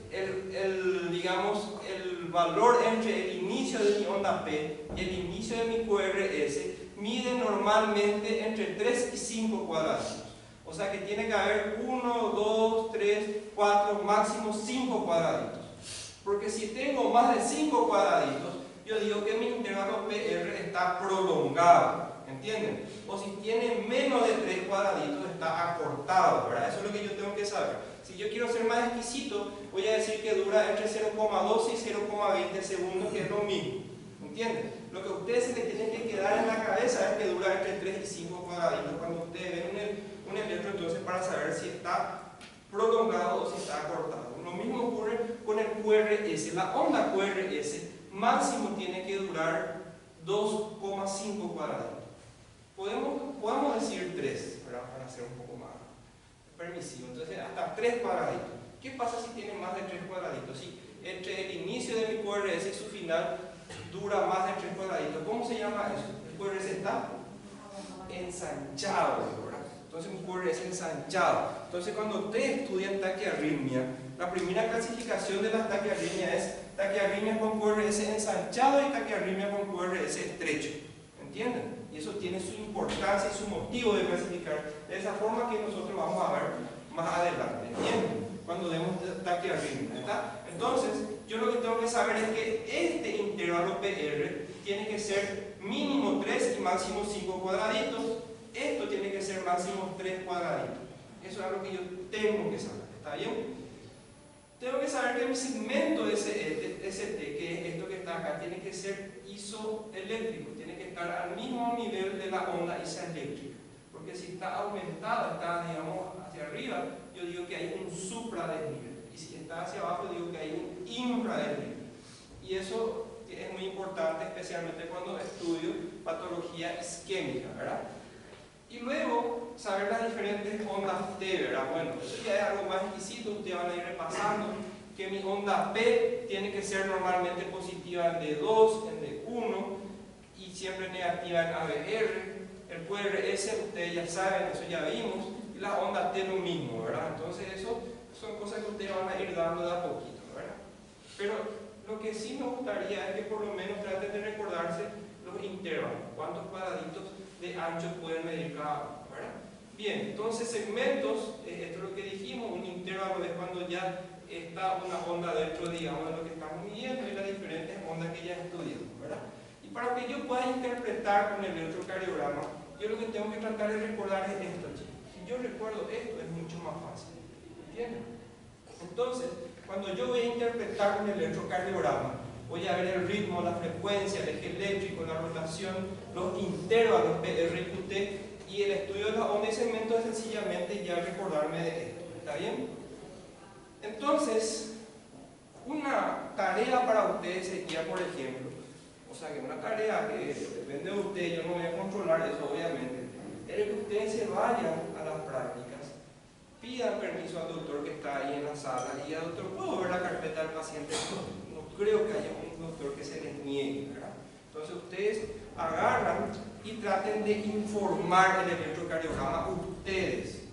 digamos, el valor entre el inicio de mi onda P y el inicio de mi QRS mide normalmente entre 3 y 5 cuadraditos. O sea que tiene que haber 1, 2, 3, 4, máximo 5 cuadraditos. Porque si tengo más de 5 cuadraditos, yo digo que mi intervalo PR está prolongado. ¿Entienden? O si tiene menos de 3 cuadraditos, está acortado, ¿verdad? Eso es lo que yo tengo que saber. Si yo quiero ser más exquisito, voy a decir que dura entre 0,12 y 0,20 segundos, que es lo mismo. ¿Entienden? Lo que a ustedes se les tiene que quedar en la cabeza es que dura entre 3 y 5 cuadraditos cuando ustedes ven un electro, entonces, para saber si está prolongado o si está acortado. Lo mismo ocurre con el QRS. La onda QRS máximo tiene que durar 2,5 cuadraditos. Podemos decir 3, ¿verdad? Para ser un poco más permisivo. Entonces, hasta 3 cuadraditos. ¿Qué pasa si tiene más de 3 cuadraditos? Si entre el inicio de mi QRS y su final dura más de 3 cuadraditos, ¿cómo se llama eso? El QRS está ensanchado, ¿verdad? Entonces, un QRS ensanchado. Entonces, cuando ustedes estudian taquiarritmia, la primera clasificación de las taquiarritmias es taquiarritmia con QRS ensanchado y taquiarritmia con QRS estrecho. ¿Entienden? Y eso tiene su importancia y su motivo de clasificar de esa forma que nosotros vamos a ver más adelante. ¿Entienden? Cuando demos taquiarritmia, ¿está? Entonces, yo lo que tengo que saber es que este intervalo PR tiene que ser mínimo 3 y máximo 5 cuadraditos. Esto tiene que ser máximo 3 cuadraditos. Eso es algo que yo tengo que saber. ¿Está bien? Tengo que saber que mi segmento ST, que es esto que está acá, tiene que ser isoeléctrico, tiene que estar al mismo nivel de la onda isoeléctrica. Porque si está aumentada, está, digamos, hacia arriba, yo digo que hay un supradesnivel. Y si está hacia abajo, digo que hay un infradesnivel. Y eso es muy importante, especialmente cuando estudio patología isquémica, ¿verdad? Y luego, saber las diferentes ondas T, ¿verdad? Bueno, eso ya es algo más exquisito, ustedes van a ir repasando que mi onda P tiene que ser normalmente positiva en D2, en D1 y siempre negativa en ABR. El QRS, ustedes ya saben, eso ya vimos, y la onda T lo mismo, ¿verdad? Entonces eso son cosas que ustedes van a ir dando de a poquito, ¿verdad? Pero lo que sí me gustaría es que por lo menos traten de recordarse los intervalos, cuántos cuadraditos de ancho pueden medir cada uno, ¿verdad? Bien, entonces segmentos, esto es lo que dijimos, un intervalo es cuando ya está una onda dentro, digamos, de lo que estamos midiendo y las diferentes ondas que ya estudiamos, ¿verdad? Y para que yo pueda interpretar con el electrocardiograma, yo lo que tengo que tratar de recordar es esto, chicos. Si yo recuerdo esto, es mucho más fácil, ¿entienden? Entonces, cuando yo voy a interpretar con el electrocardiograma, voy a ver el ritmo, la frecuencia, el eje eléctrico, la rotación, los intervalos PR y QT, y el estudio de las ondas y segmentos es sencillamente ya recordarme de esto. ¿Está bien? Entonces, una tarea para ustedes sería, por ejemplo, o sea que una tarea que depende de ustedes, yo no voy a controlar eso obviamente, es que ustedes se vayan a las prácticas, pidan permiso al doctor que está ahí en la sala y al doctor, ¿puedo ver la carpeta del paciente? No creo que haya un doctor que se les niegue, ¿verdad? Entonces ustedes agarran y traten de informar el electrocardiograma ustedes.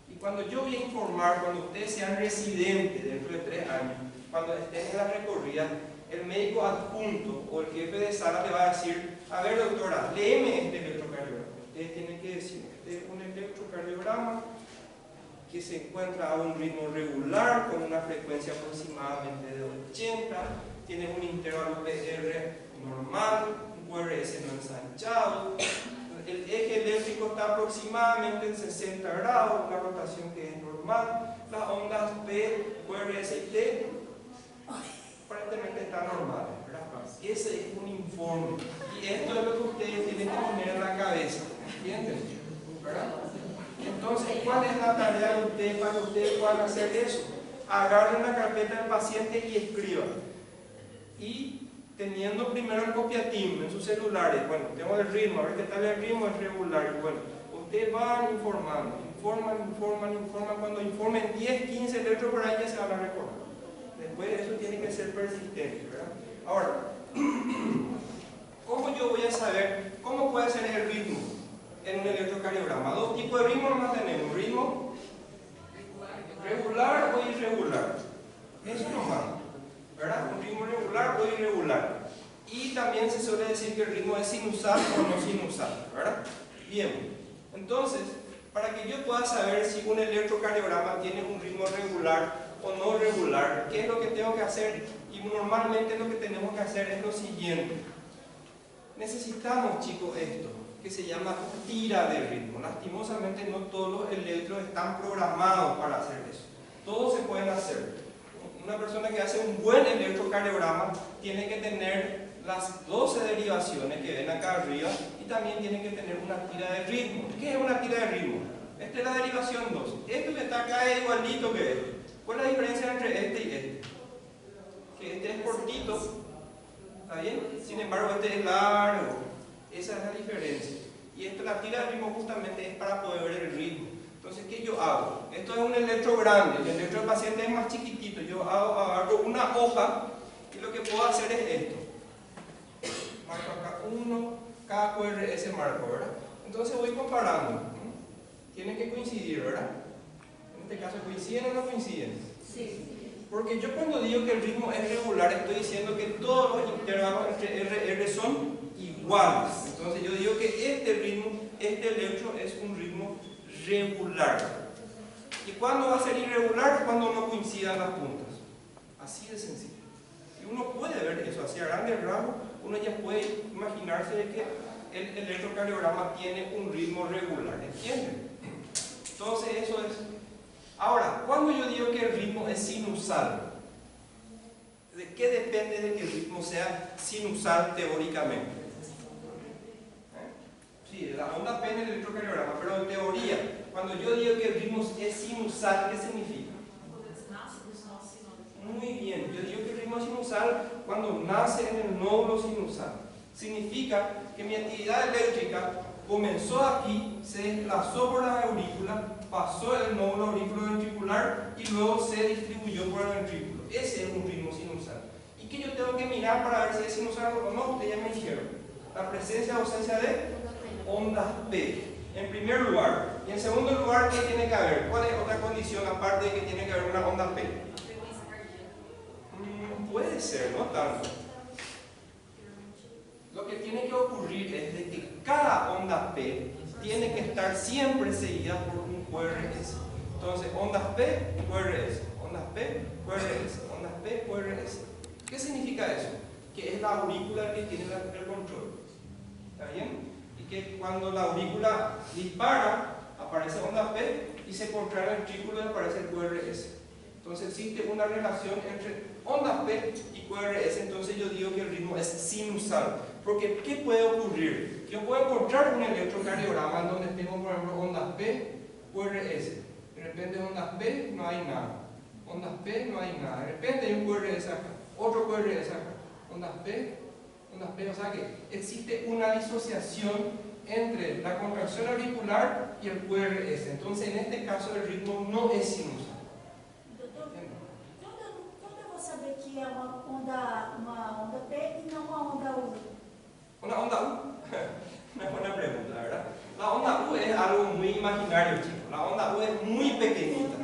Y cuando yo voy a informar, cuando ustedes sean residentes dentro de 3 años, cuando estén en la recorrida, el médico adjunto o el jefe de sala te va a decir, a ver doctora, léeme este electrocardiograma. Ustedes tienen que decir, este es un electrocardiograma que se encuentra a un ritmo regular, con una frecuencia aproximadamente de 80, tiene un intervalo PR normal, un QRS no ensanchado, el eje eléctrico está aproximadamente en 60 grados, una rotación que es normal, las ondas P, QRS y T aparentemente están normales, ¿verdad? Ese es un informe y esto es lo que ustedes tienen que poner en la cabeza, ¿entienden? ¿Verdad? Entonces, ¿cuál es la tarea de ustedes para que ustedes puedan hacer eso? Agarren la carpeta del paciente y escriban. Y teniendo primero el copiatín en sus celulares, bueno, tengo el ritmo, a ver qué tal el ritmo, es regular. Y bueno, ustedes van informando, informan. Cuando informen 10, 15 electros por ahí ya se van a recordar. Después eso tiene que ser persistente, ¿verdad? Ahora, ¿cómo yo voy a saber cómo puede ser el ritmo en un electrocardiograma? 2 tipos de ritmo nomás tenemos, ritmo regular o irregular. Eso nomás, ¿verdad? Un ritmo regular o irregular. Y también se suele decir que el ritmo es sinusal o no sinusal, ¿verdad? Bien, entonces, para que yo pueda saber si un electrocardiograma tiene un ritmo regular o no regular, ¿qué es lo que tengo que hacer? Y normalmente lo que tenemos que hacer es lo siguiente. Necesitamos, chicos, esto que se llama tira de ritmo. Lastimosamente no todos los electrodos están programados para hacer eso. Todos se pueden hacer. Una persona que hace un buen electrocardiograma tiene que tener las 12 derivaciones que ven acá arriba y también tiene que tener una tira de ritmo. ¿Qué es una tira de ritmo? Esta es la derivación 2. Esto que está acá es igualito que este. ¿Cuál es la diferencia entre este y este? Que este es cortito, ¿está bien? Sin embargo, este es largo. Esa es la diferencia. Y esto, la tira de ritmo justamente es para poder ver el ritmo. Entonces, ¿qué yo hago? Esto es un electro grande, el electro del paciente es más chiquitito. Yo agarro una hoja y lo que puedo hacer es esto. Marco acá 1, cada QRS marco, ¿verdad? Entonces voy comparando. Tienen que coincidir, ¿verdad? En este caso, ¿coinciden o no coinciden?
Sí.
Porque yo cuando digo que el ritmo es regular, estoy diciendo que todos los intervalos entre RR son iguales. Entonces yo digo que este ritmo, este electro es un ritmo regular. ¿Y cuándo va a ser irregular? Cuando no coincidan las puntas. Así de sencillo. Y uno puede ver eso, hacia grandes rasgos, uno ya puede imaginarse de que el electrocardiograma tiene un ritmo regular. ¿Entienden? Entonces eso es. Ahora, cuando yo digo que el ritmo es sinusal, ¿de qué depende de que el ritmo sea sinusal teóricamente? Sí, la onda P en el electrocardiograma, pero en teoría, cuando yo digo que el ritmo es sinusal, ¿qué significa? Muy bien, yo digo que el ritmo es sinusal cuando nace en el nódulo sinusal. Significa que mi actividad eléctrica comenzó aquí, se desplazó por la aurícula, pasó el nódulo auriculoventricular y luego se distribuyó por el ventrículo. Ese es un ritmo sinusal. ¿Y qué yo tengo que mirar para ver si es sinusal o no? Ustedes ya me dijeron. La presencia o ausencia de ondas P, en primer lugar. Y en segundo lugar, ¿qué tiene que haber? ¿Cuál es otra condición aparte de que tiene que haber una onda P? Puede ser, no tanto. Lo que tiene que ocurrir es de que cada onda P tiene que estar siempre seguida por un QRS. Entonces, ondas P, QRS, ondas P, QRS, ondas P, QRS. ¿Qué significa eso? Que es la aurícula que tiene el control. ¿Está bien? Y que cuando la aurícula dispara, aparece onda P y se contrae el ventrículo y aparece el QRS. Entonces existe una relación entre ondas P y QRS, entonces yo digo que el ritmo es sinusal. Porque, ¿qué puede ocurrir? Yo puedo encontrar un electrocardiograma en donde tengo, por ejemplo, ondas P, QRS. De repente ondas P, no hay nada. Ondas P, no hay nada. De repente hay un QRS acá, otro QRS acá. Ondas P, o sea que existe una disociación entre la contracción auricular y el QRS. Entonces, en este caso, el ritmo no es sinusal.
Quando eu vou saber que é uma onda P e não uma onda U?
¿Una onda U? Una buena pregunta, ¿verdad? La onda U es algo muy imaginario, chicos. La La onda U es muy pequeñita.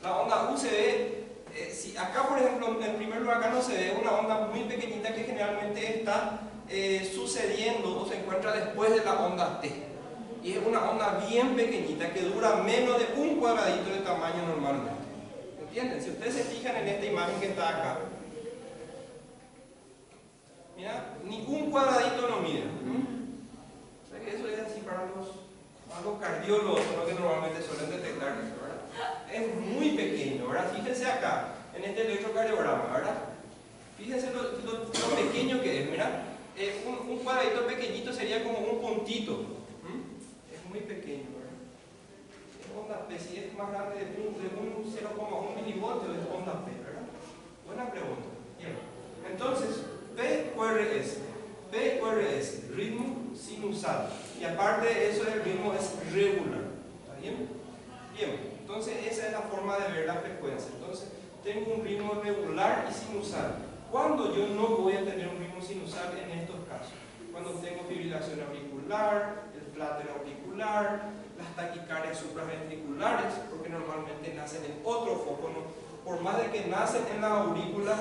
La onda U se ve, si acá por ejemplo en el primer lugar acá no se ve una onda muy pequeñita que generalmente está sucediendo o se encuentra después de la onda T. Y es una onda bien pequeñita que dura menos de un cuadradito de tamaño normalmente. ¿Entienden? Si ustedes se fijan en esta imagen que está acá, mira, ni un cuadradito no mide. O sea que eso es así para los cardiólogos, son los que normalmente suelen detectar eso, ¿verdad? Es muy pequeño, ¿verdad? Fíjense acá, en este electrocardiograma, ¿verdad? Fíjense lo pequeño que es, mira. Un cuadradito pequeñito sería como un puntito. Es muy pequeño, ¿verdad? Es onda P, si es más grande de un 0,1 milivoltio es onda P, ¿verdad? Buena pregunta. Bien. Entonces, PQRS, ritmo sinusal. Y aparte de eso, el ritmo es regular. ¿Está bien? Bien, entonces esa es la forma de ver la frecuencia. Entonces, tengo un ritmo regular y sinusal. ¿Cuándo yo no voy a tener un ritmo sinusal en estos casos? Cuando tengo fibrilación auricular, el flutter auricular, las taquicardias supraventriculares, porque normalmente nacen en otro foco, ¿no? Por más de que nacen en la aurícula,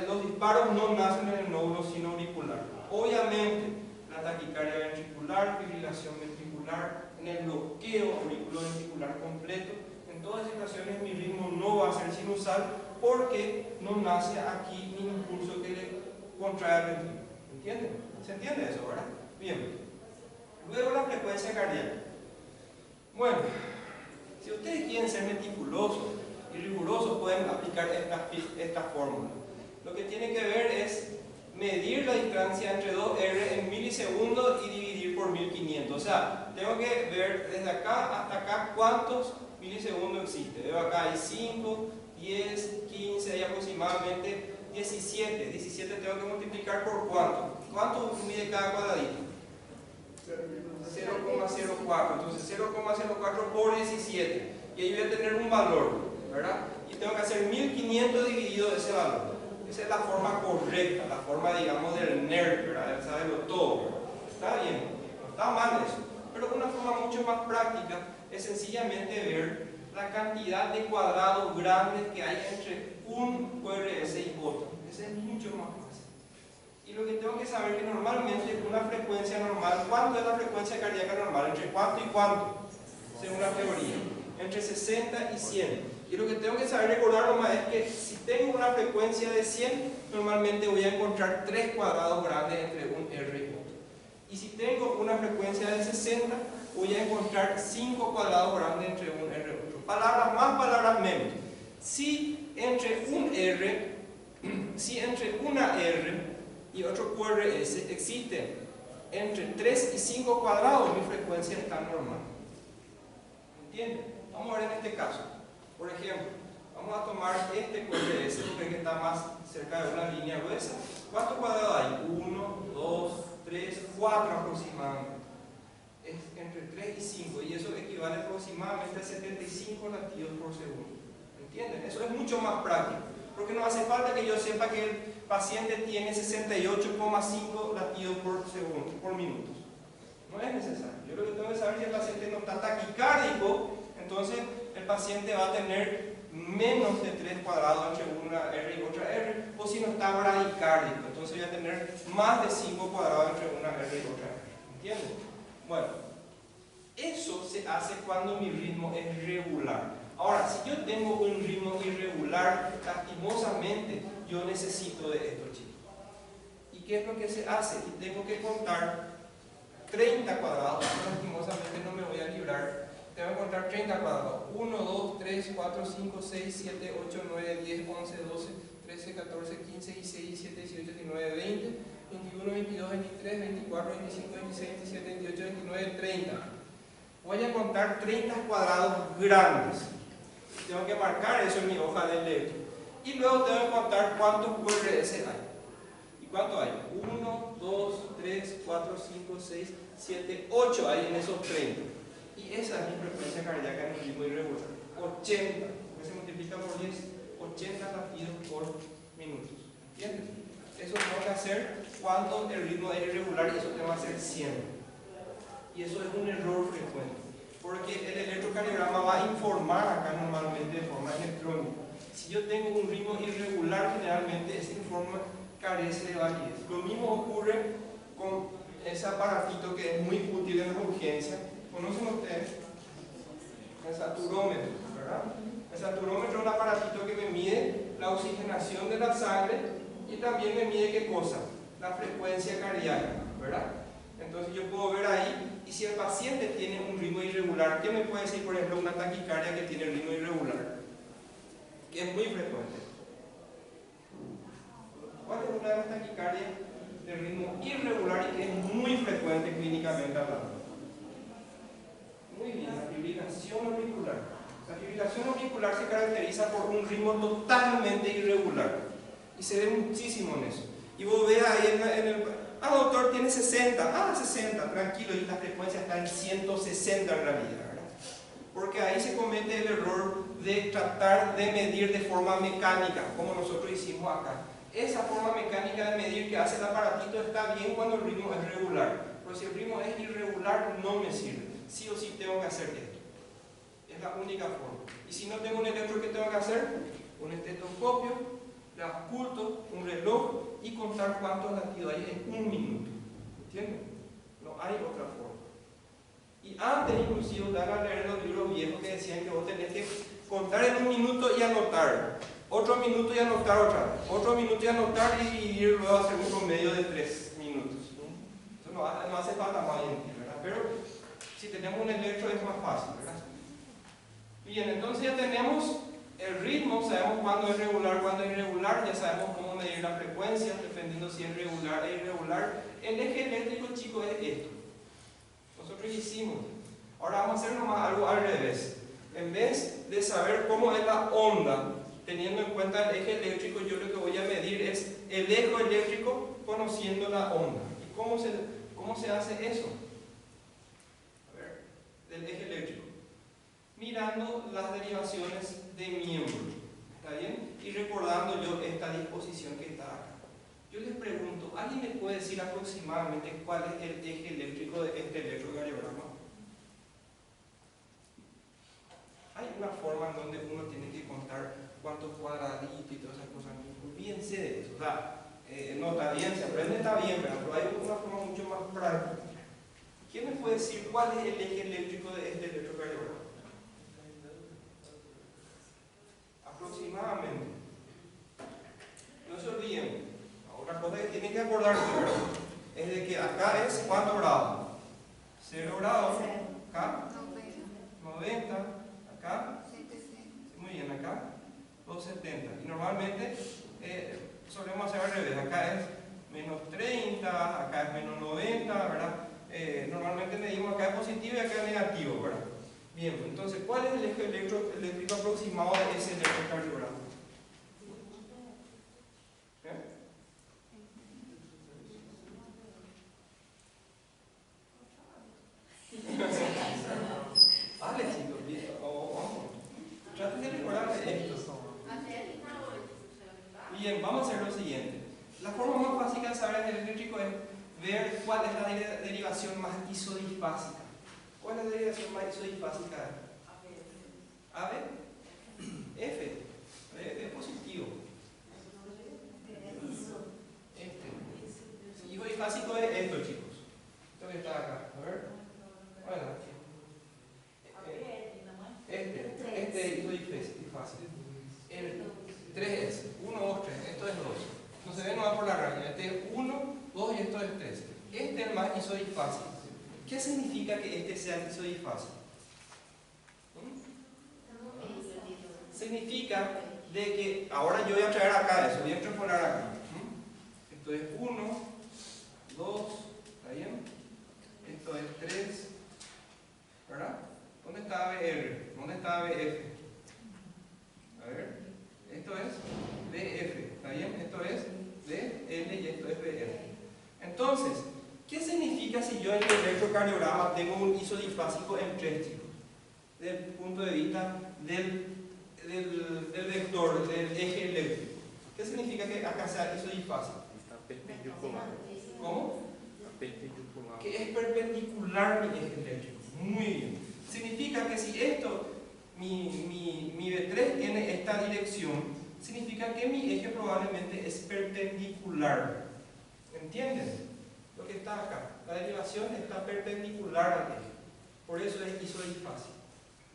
los disparos no nacen en el nódulo sino auricular. Obviamente, la taquicardia ventricular, fibrilación ventricular, en el bloqueo auriculoventricular completo, en todas las situaciones mi ritmo no va a ser sinusal porque no nace aquí ningún impulso que le contrae el ventrículo. ¿Entienden? ¿Se entiende eso, verdad? Bien. Luego la frecuencia cardíaca. Bueno, si ustedes quieren ser meticulosos y rigurosos, pueden aplicar esta fórmula. Lo que tiene que ver es medir la distancia entre 2R en milisegundos y dividir por 1500. O sea, tengo que ver desde acá hasta acá cuántos milisegundos existe. Veo acá hay 5, 10, 15, hay aproximadamente 17. 17 tengo que multiplicar por cuánto. ¿Cuánto mide cada cuadradito? 0,04. Entonces 0,04 por 17. Y ahí voy a tener un valor, ¿verdad? Y tengo que hacer 1500 dividido de ese valor. Esa es la forma correcta, la forma, digamos, del nerd, ¿verdad? Él sabe lo todo. Está bien, no está mal eso. Pero una forma mucho más práctica es sencillamente ver la cantidad de cuadrados grandes que hay entre un QRS y otro. Ese es mucho más fácil. Y lo que tengo que saber es que normalmente una frecuencia normal, ¿cuánto es la frecuencia cardíaca normal? ¿Entre cuánto y cuánto? Según la teoría. Entre 60 y 100. Y lo que tengo que saber recordar nomás es que si tengo una frecuencia de 100, normalmente voy a encontrar 3 cuadrados grandes entre un R y otro. Y si tengo una frecuencia de 60, voy a encontrar 5 cuadrados grandes entre un R y otro. Palabras más, palabras menos. Si entre una R y otro QRS existen entre 3 y 5 cuadrados, mi frecuencia está normal. ¿Entienden? Vamos a ver en este caso. Por ejemplo, vamos a tomar este QRS porque está más cerca de una línea gruesa. ¿Cuántos cuadrados hay? 1, 2, 3, 4 aproximadamente. Es entre 3 y 5 y eso equivale aproximadamente a 75 latidos por segundo. ¿Entienden? Eso es mucho más práctico. Porque no hace falta que yo sepa que el paciente tiene 68,5 latidos por segundo, por minutos. No es necesario. Yo lo que tengo que saber es si el paciente no está taquicárdico, entonces el paciente va a tener menos de 3 cuadrados entre una R y otra R, o si no está bradicárdico, entonces voy a tener más de 5 cuadrados entre una R y otra R. ¿Entienden? Bueno, eso se hace cuando mi ritmo es regular. Ahora, si yo tengo un ritmo irregular, lastimosamente, yo necesito de esto, chicos. ¿Y qué es lo que se hace? Y tengo que contar 30 cuadrados, lastimosamente no me voy a librar. Tengo que contar 30 cuadrados. 1, 2, 3, 4, 5, 6, 7, 8, 9, 10, 11, 12, 13, 14, 15, 16, 17, 18, 19, 20, 21, 22, 23, 24, 25, 26, 27, 28, 29, 30. Voy a contar 30 cuadrados grandes. Tengo que marcar eso en mi hoja de electro. Y luego tengo que contar cuántos QRS hay. ¿Y cuánto hay? 1, 2, 3, 4, 5, 6, 7, 8 hay en esos 30. Y esa es mi frecuencia cardíaca en el ritmo irregular. 80. Que se multiplica por 10. 80 latidos por minutos. ¿Entiendes? Eso tengo que hacer cuando el ritmo es irregular y eso tengo que hacer siempre. Y eso es un error frecuente. porque el electrocardiograma va a informar acá normalmente de forma electrónica. Si yo tengo un ritmo irregular, generalmente ese informe carece de validez. Lo mismo ocurre con ese aparatito que es muy útil en las urgencias. ¿Conocen ustedes? El saturómetro, ¿verdad? El saturómetro es un aparatito que me mide la oxigenación de la sangre y también me mide ¿qué cosa? La frecuencia cardíaca, ¿verdad? Entonces yo puedo ver ahí, y si el paciente tiene un ritmo irregular, ¿qué me puede decir, por ejemplo, una taquicardia que tiene ritmo irregular? Que es muy frecuente. ¿Cuál es una de las taquicardias de ritmo irregular y que es muy frecuente clínicamente hablando? Muy bien, la fibrilación auricular. La fibrilación auricular se caracteriza por un ritmo totalmente irregular y se ve muchísimo en eso. Y vos ves ahí en el... Ah, doctor, tiene 60. Ah, 60, tranquilo, y la frecuencia está en 160 en realidad, ¿verdad? Porque ahí se comete el error de tratar de medir de forma mecánica, como nosotros hicimos acá. Esa forma mecánica de medir que hace el aparatito está bien cuando el ritmo es regular, pero si el ritmo es irregular no me sirve. Sí o sí tengo que hacer esto. Es la única forma. Y si no tengo un electro, ¿qué tengo que hacer? Un estetoscopio, le oculto un reloj y contar cuántos latidos hay en un minuto. ¿Entienden? No hay otra forma. Y antes inclusive ustedes a leer los libros viejos que decían que vos tenés que contar en un minuto y anotar. Otro minuto y anotar otra vez. Otro minuto y anotar y ir luego a hacer un promedio de 3 minutos. Eso no hace falta más hoy en día, ¿verdad? Pero si tenemos un electro es más fácil, ¿verdad? Bien, entonces ya tenemos el ritmo, sabemos cuándo es regular, cuándo es irregular, ya sabemos cómo medir la frecuencia, dependiendo si es regular e irregular. El eje eléctrico, chicos, es esto. Nosotros hicimos. Ahora vamos a hacer nomás algo al revés. En vez de saber cómo es la onda, teniendo en cuenta el eje eléctrico, yo lo que voy a medir es el eje eléctrico conociendo la onda. ¿Y cómo se hace eso? A ver, del eje eléctrico. Mirando las derivaciones de miembros. ¿Está bien? Y recordando yo esta disposición que está acá. Yo les pregunto, ¿alguien me puede decir aproximadamente cuál es el eje eléctrico de este electrocardiograma? Hay una forma en donde uno tiene que contar cuántos cuadraditos y todas esas cosas. Olvídense de eso. O sea, no está bien, se aprende, está bien, pero hay una forma mucho más práctica. ¿Quién me puede decir cuál es el eje eléctrico de este electrocardiograma? Aproximadamente. No se olviden. Otra cosa que tienen que acordarse, ¿verdad? Es de que acá es ¿cuántos grados? 0 grados. Acá 90. Acá, muy bien, acá 270. Y normalmente solemos hacer al revés. Acá es menos 30, acá es menos 90, ¿verdad? Normalmente medimos acá es positivo y acá es negativo, ¿verdad? Bien, entonces, ¿cuál es el eje eléctrico aproximado de ese electrocardiograma? Vale, chicos, vamos. Traten de recordar esto. Bien, vamos a hacer lo siguiente. La forma más básica de saber el eléctrico es ver cuál es la derivación más isodifásica. ¿Cuál es la derivación más isodifásica? AB. F. F es positivo. Este. Isodifásico es esto, chicos. Esto que está acá. A ver. Bueno. Este es isodifásico. El 3 es 1, 2, 3. Esto es 2. No se ve, no va por la raya. Este es 1, 2 y esto es 3. Este es el más isodifásico. ¿Qué significa que este sea isodifásico? Significa de que, ahora yo voy a traer acá eso, voy a extrapolar acá. Esto es 1, 2, ¿está bien? Esto es 3, ¿verdad? ¿Dónde está BR? ¿Dónde está BF? A ver, esto es BF, ¿está bien? Esto es BL y esto es BR. Entonces, ¿qué significa si yo en el electrocardiograma tengo un isodifásico en 3, chicos? Desde el punto de vista del vector, del eje eléctrico. ¿Qué significa que acá sea isodifásico?
Está perpendicular.
¿Cómo?
Está perpendicular.
Que es perpendicular mi eje eléctrico. Muy bien. Significa que si esto, mi B3 tiene esta dirección, significa que mi eje probablemente es perpendicular. ¿Entienden? Lo que está acá. La derivación está perpendicular al eje. Por eso es isodifásico.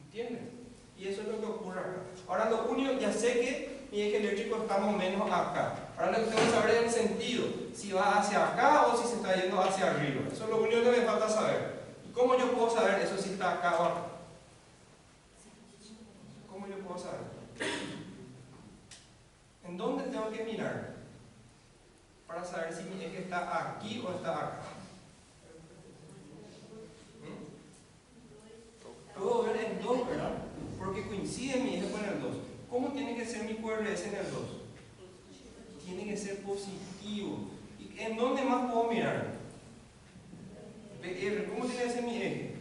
¿Entienden? Y eso es lo que ocurre acá. Ahora lo único, ya sé que mi eje eléctrico está más o menos acá. Ahora lo que tengo que saber es el sentido. Si va hacia acá o si se está yendo hacia arriba. Eso es lo único que me falta saber. ¿Y cómo yo puedo saber eso si está acá o acá? ¿Cómo yo puedo saber? ¿En dónde tengo que mirar? Para saber si mi eje está aquí o está acá. Puedo ver en 2, ¿verdad? Porque coincide mi eje con el 2. ¿Cómo tiene que ser mi QRS en el 2? Tiene que ser positivo. ¿Y en dónde más puedo mirar? PR, ¿cómo tiene que ser mi eje?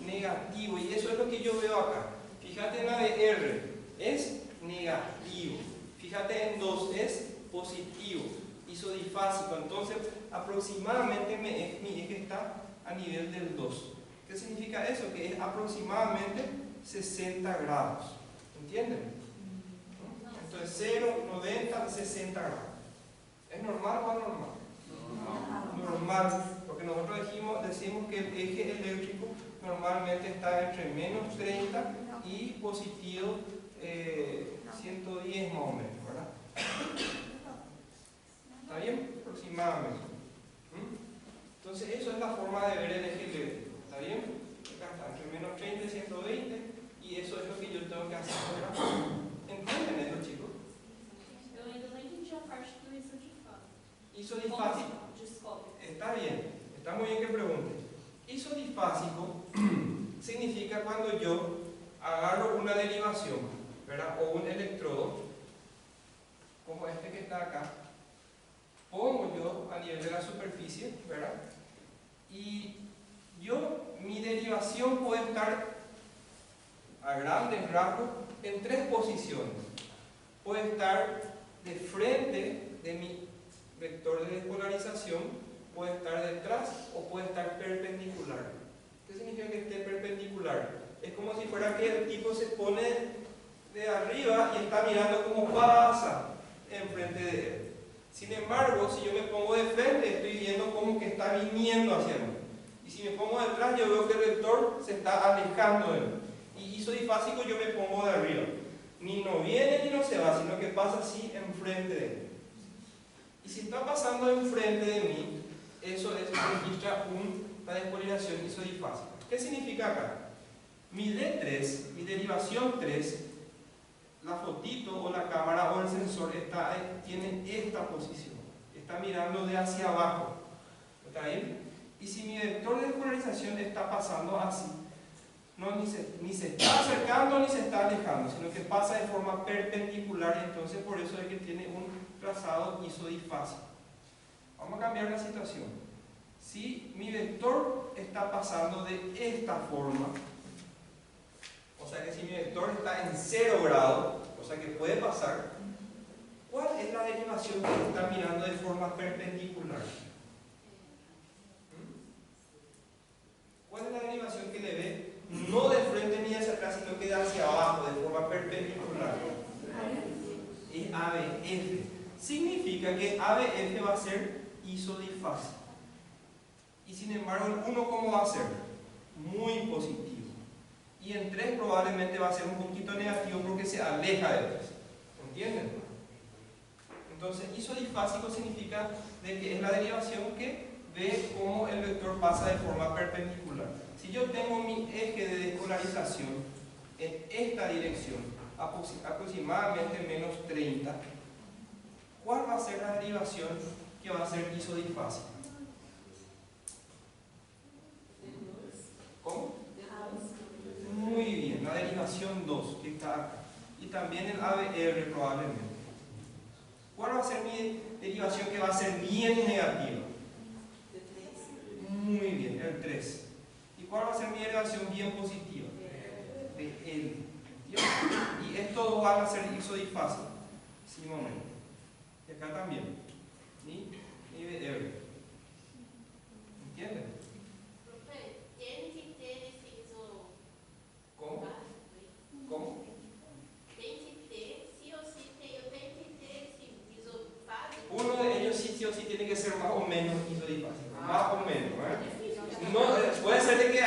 Negativo. Y eso es lo que yo veo acá. Fíjate en la BR, es negativo. Fíjate en 2, es positivo. Isodifásico. Entonces, aproximadamente mi eje está a nivel del 2. ¿Qué significa eso? Que es aproximadamente 60 grados. ¿Entienden? Entonces 0, 90, 60 grados. ¿Es normal o anormal? Normal. Porque nosotros decimos que el eje eléctrico normalmente está entre menos 30 y positivo 110 más o menos, ¿verdad? ¿Está bien? Aproximadamente. Entonces eso es la forma de ver el eje eléctrico. ¿Está bien? Acá está, entre menos 30 y 120, y eso es lo que yo tengo que hacer, ¿verdad? ¿Entienden eso, chicos?
Eu ainda não entendi a parte do isodifásico.
Isodifásico.
Desculpe.
Está bien, está muy bien que pregunte. Isodifásico significa cuando yo agarro una derivación, ¿verdad? O un electrodo, como este que está acá, pongo yo a nivel de la superficie, ¿verdad? Y mi derivación puede estar a grandes rasgos en 3 posiciones. Puede estar de frente de mi vector de despolarización, puede estar detrás o puede estar perpendicular. ¿Qué significa que esté perpendicular? Es como si fuera que el tipo se pone de arriba y está mirando cómo pasa enfrente de él. Sin embargo, si yo me pongo de frente, estoy viendo como que está viniendo hacia mí. Y si me pongo detrás, yo veo que el vector se está alejando de mí. Y isodifásico yo me pongo de arriba. Ni no viene ni no se va, sino que pasa así enfrente de mí. Y si está pasando enfrente de mí, eso registra una despolarización isodifásica. ¿Qué significa acá? Mi D3, mi derivación 3, la fotito o la cámara o el sensor tiene esta posición. Está mirando de hacia abajo. ¿Está bien? Y si mi vector de despolarización está pasando así, ni se está acercando ni se está alejando, sino que pasa de forma perpendicular, entonces por eso es que tiene un trazado isodifásico. Vamos a cambiar la situación. Si mi vector está pasando de esta forma, o sea que si mi vector está en 0 grados, o sea que puede pasar, ¿cuál es la derivación que está mirando de forma perpendicular? ¿Cuál es la derivación que le ve no de frente ni hacia atrás, sino que de hacia abajo, de forma perpendicular? Es ABF. Significa que ABF va a ser isodifásico. Y sin embargo, el 1 ¿cómo va a ser? Muy positivo. Y en 3 probablemente va a ser un poquito negativo porque se aleja de 3. ¿Entienden? Entonces, isodifásico significa de que es la derivación que ve cómo el vector pasa de forma perpendicular. Si yo tengo mi eje de despolarización en esta dirección, aproximadamente menos 30, ¿cuál va a ser la derivación que va a ser isodifásica? ¿Cómo? Muy bien, la derivación 2, que está acá. Y también el ABR probablemente. ¿Cuál va a ser mi derivación que va a ser bien negativa? Muy bien, el 3. ¿Y cuál va a ser mi derivación bien positiva? De L. Y estos van a ser isodifásicos. Sí, momento. Y acá también. Y de R. ¿Entienden?
Profe, tiene que ter esse
sí o sí tiene que ser más o menos isodifásico. Más o menos, No, puede ser de que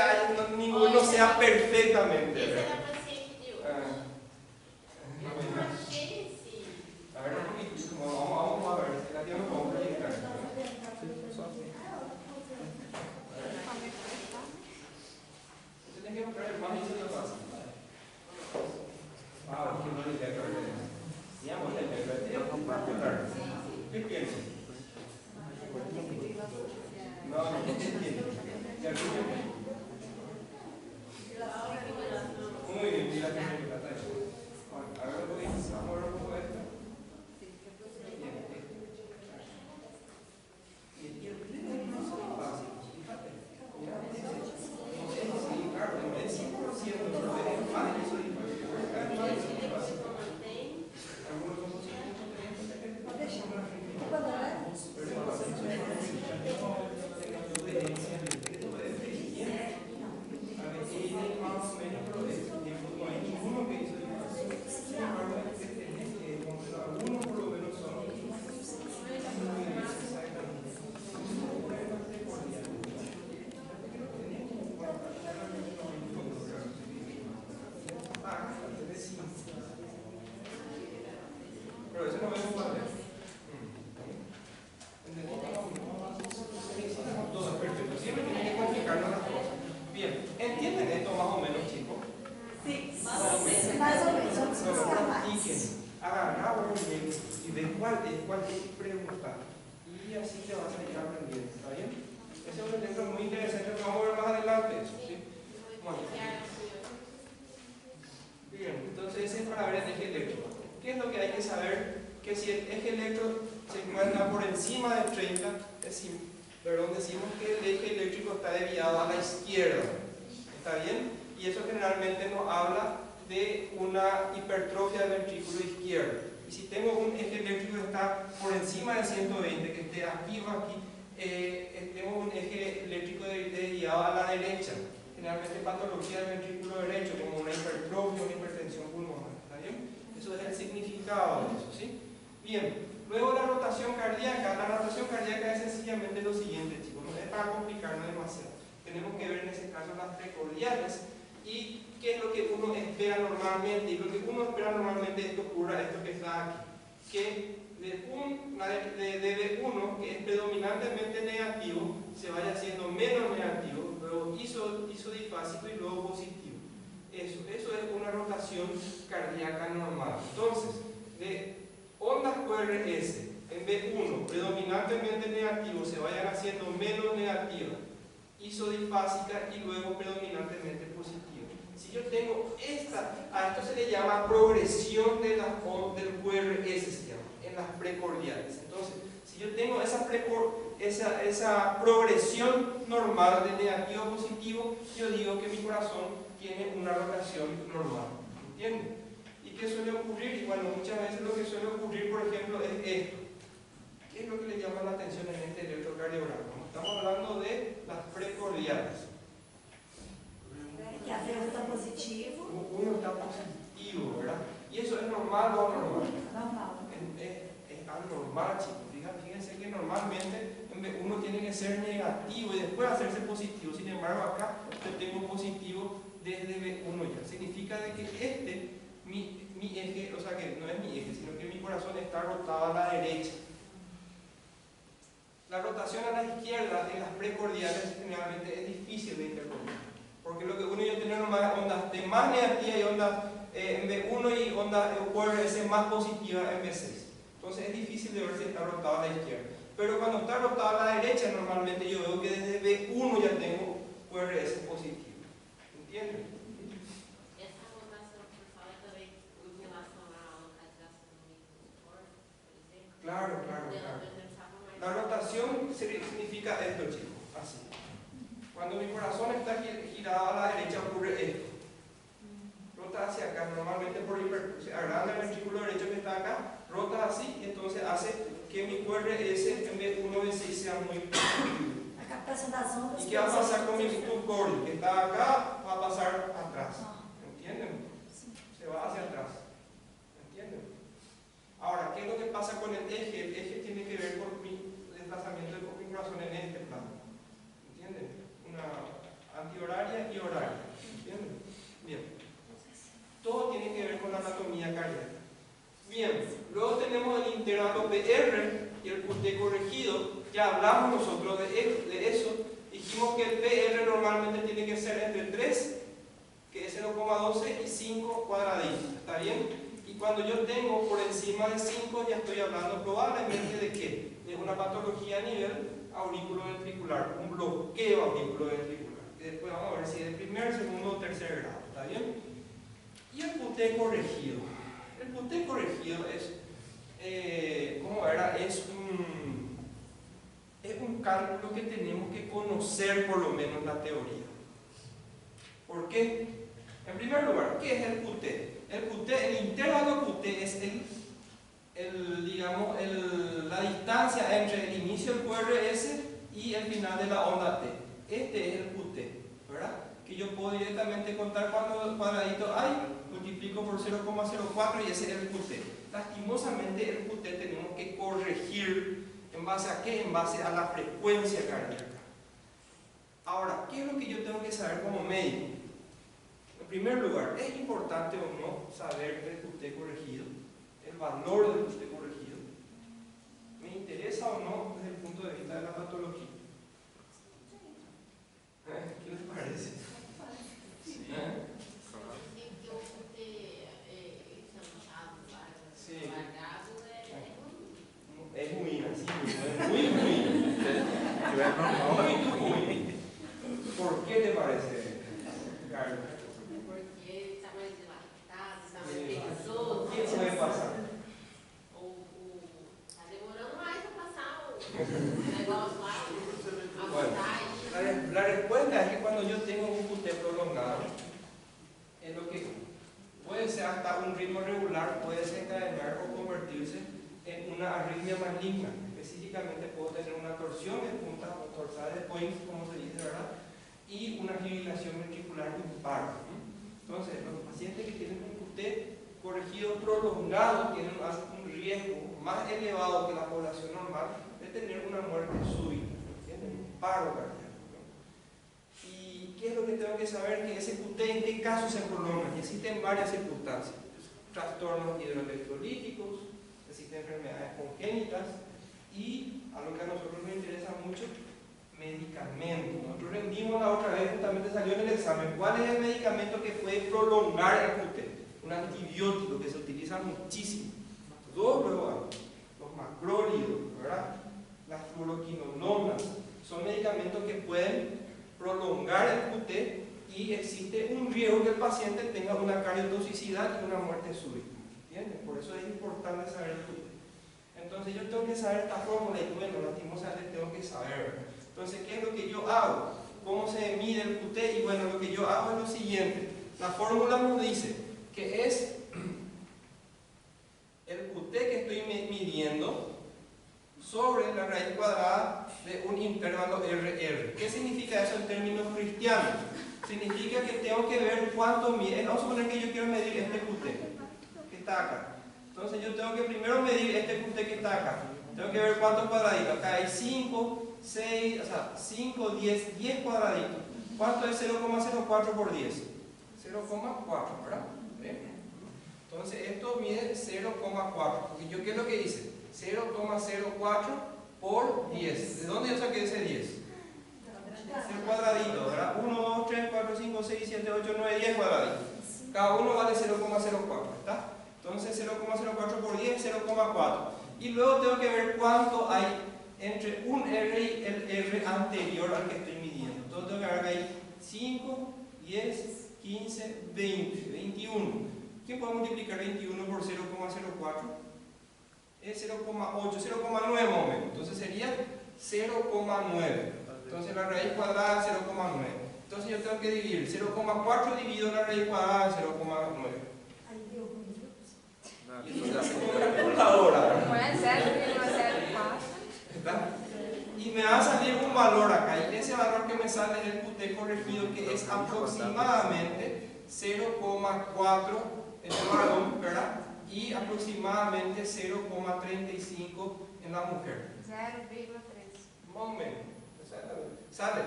ninguno sea perfectamente, ¿verdad? A ver, un poquitito, vamos a ver, la tía nos vamos a proyectar. Usted tiene que buscar el más isodifásico. Que no le queda claro. Digamos, le queda claro. ¿Qué piensa? No entiendo. ¿Ya escuché? Muy bien, mira que me trata eso. Bueno, a ver, vamos a ver un poco esto. Y el primero no es fácil, fíjate. Sí, claro, es 100%, pero es más de eso. Pero eso no es un papel. Todo perfecto. Siempre tienen que complicarnos las cosas. Bien, ¿entienden esto más o menos, chicos?
Sí,
Más o menos.
Solo practiquen. Agarra y ven cuál es tu pregunta. Y así te vas a ir aprendiendo. ¿Está bien? Ese es un ejemplo muy interesante que vamos a ver más adelante. Eso, ¿sí? Bueno. Bien, entonces ese es para ver el eje eléctrico. ¿Qué es lo que hay que saber? Que si el eje eléctrico se encuentra por encima de 30, decimos que el eje eléctrico está desviado a la izquierda. ¿Está bien? Y eso generalmente nos habla de una hipertrofia del ventrículo izquierdo. Y si tengo un eje eléctrico que está por encima de 120, que esté aquí o aquí, tengo un eje eléctrico desviado a la derecha. Generalmente patología del ventrículo derecho, como una hipertrofia o una hipertensión pulmonar. ¿Está bien? Eso es el significado de eso, ¿sí? Bien, luego la rotación cardíaca. La rotación cardíaca es sencillamente lo siguiente, chicos, no es para complicarnos demasiado. Tenemos que ver en ese caso las precordiales y qué es lo que uno espera normalmente. Y lo que uno espera normalmente es que ocurra esto que está aquí, que de B1, que es predominantemente negativo, se vaya haciendo menos negativo, luego isodifásico y luego positivo. Eso es una rotación cardíaca normal. Entonces, de ondas QRS en B1 predominantemente negativo se vayan haciendo menos negativas, isodifásica y luego predominantemente positiva. Si yo tengo a esto se le llama progresión de del QRS, se llama, en las precordiales. Entonces, si yo tengo esa progresión normal de negativo a positivo, yo digo que mi corazón tiene una rotación normal. ¿Entienden? ¿Y qué suele ocurrir? Y bueno, muchas veces lo que suele ocurrir, por ejemplo, es esto. ¿Qué es lo que le llama la atención en este electrocardiograma? Estamos hablando de las precordiales.
Que a veces está positivo.
Uno está positivo, ¿verdad? ¿Y eso es normal o anormal?
Normal.
Es anormal, chicos. Fíjense que normalmente uno tiene que ser negativo y después hacerse positivo. Sin embargo, acá yo tengo positivo desde B1 ya. Significa de que mi eje, o sea que no es mi eje, sino que mi corazón está rotado a la derecha. La rotación a la izquierda en las precordiales generalmente es difícil de interpretar, porque lo que uno ya tiene normal ondas de más negativa y ondas en B1 y ondas QRS más positiva en B6. Entonces es difícil de ver si está rotado a la izquierda. Pero cuando está rotado a la derecha, normalmente yo veo que desde B1 ya tengo QRS positivo. ¿Entienden?
Essa rotação que você fala também em relação à localização do micromotor, por exemplo?
Claro. La rotación significa esto, chicos, así. Cuando mi corazón está girado a la derecha ocurre esto. Rota hacia acá, normalmente por hipertrofia. Agranda el ventrículo derecho que está acá, rota así, y entonces hace que mi QRS en B1 B6 sea muy positivo.
A captação das ondas.
¿Y qué va a pasar con mi tucórido? Que está acá, va a pasar atrás. ¿Entienden? Se va hacia atrás. ¿Entienden? Ahora, ¿qué es lo que pasa con el eje? El eje tiene que ver con razón en este plano. ¿Entienden? Una antihoraria y horaria. ¿Entienden? Bien. Todo tiene que ver con la anatomía cardíaca. Bien, luego tenemos el intervalo PR y el QT corregido. Ya hablamos nosotros de eso. Dijimos que el PR normalmente tiene que ser entre 3, que es 0,12, y 5 cuadraditos. ¿Está bien? Y cuando yo tengo por encima de 5, ya estoy hablando probablemente de qué? De una patología a nivel auriculoventricular, un bloqueo auriculoventricular. Y después vamos a ver si es de primer, segundo o tercer grado. ¿Está bien? Y el QT corregido. El QT corregido es, ¿cómo era? Es un cálculo que tenemos que conocer por lo menos la teoría. ¿Por qué? En primer lugar, ¿qué es el QT? El QT, el intervalo QT es digamos, la distancia entre el inicio del QRS y el final de la onda T. Este es el QT, ¿verdad? Que yo puedo directamente contar cuántos cuadraditos hay, multiplico por 0,04 y ese es el QT. Lastimosamente el QT tenemos que corregir, ¿en base a qué? En base a la frecuencia cardíaca. Ahora, ¿qué es lo que yo tengo que saber como médico? En primer lugar, ¿es importante o no saber el QT corregido? El valor del QT corregido. ¿Me interesa o no desde el punto de vista de la patología? ¿Qué les parece? Sí. Es muy así, es muy ¿Por qué te parece, Carlos?
Porque está mais dilatado, está mais preguiçoso.
¿Qué puede pasar?
Está demorando mais a passar o negócio lá, a
Bueno, la respuesta es que cuando yo tengo un QT prolongado, es lo que puede ser hasta un ritmo regular, puede desencadenar o convertirse en una arritmia maligna. Específicamente puedo tener una torsión de punta dorsal de Points, como se dice, ¿verdad? Y una fibrilación ventricular impar. Entonces, los pacientes que tienen un QT corregido prolongado tienen un riesgo más elevado que la población normal de tener una muerte súbita, ¿entienden? Un paro cardíaco, ¿no? ¿Y qué es lo que tengo que saber? Que ese QT en qué casos se prolonga. Y existen varias circunstancias: trastornos hidroelectrolíticos, existen enfermedades congénitas y, a lo que a nosotros nos interesa mucho, medicamentos. Nosotros rendimos la otra vez, justamente salió en el examen, ¿cuál es el medicamento que puede prolongar el QT? Un antibiótico que se utiliza muchísimo. Dos luego, los macrólidos, ¿verdad? Las fluoroquinolonas, son medicamentos que pueden prolongar el QT y existe un riesgo que el paciente tenga una cardiotoxicidad y una muerte súbita. ¿Entienden? Por eso es importante saber el QT. Entonces yo tengo que saber esta fórmula y bueno, lastimosamente tengo que saber. Entonces, ¿qué es lo que yo hago? ¿Cómo se mide el QT? Y bueno, lo que yo hago es lo siguiente. La fórmula nos dice que es el QT que estoy midiendo sobre la raíz cuadrada de un intervalo RR. ¿Qué significa eso en términos cristianos? Significa que tengo que ver cuánto mide. Vamos a suponer que yo quiero medir este QT que está acá. Entonces yo tengo que primero medir este QT que está acá. Tengo que ver cuántos cuadraditos. Acá hay 5, 6, o sea, 5, 10 cuadraditos. ¿Cuánto es 0,04 por 10? 0,4, ¿verdad? ¿Bien? Entonces esto mide 0,4. Porque yo, ¿qué es lo que hice? 0,04 por 10. ¿De dónde yo saqué ese 10? El cuadradito, ¿verdad? 1, 2, 3, 4, 5, 6, 7, 8, 9, 10 cuadraditos. Cada uno vale 0,04, ¿está? Entonces 0,04 por 10 es 0,4. Y luego tengo que ver cuánto hay entre un R y el R anterior al que estoy midiendo. Entonces tengo que ver que hay 5, 10, 15, 20, 21. ¿Quién puede multiplicar 21 por 0,04? Es 0,8, 0,9 más o menos. Entonces sería 0,9. Entonces la raíz cuadrada es 0,9. Entonces yo tengo que dividir 0,4 dividido la raíz cuadrada de 0,9. Y eso se hace con una calculadora.
Não é 0,04.
¿Verdad? Y me va a salir un valor acá. Y ese valor que me sale es el QT corregido, que es aproximadamente 0,4 en el varón, ¿verdad? Y aproximadamente 0,35 en la mujer.
0,13.
Más o menos. Sale.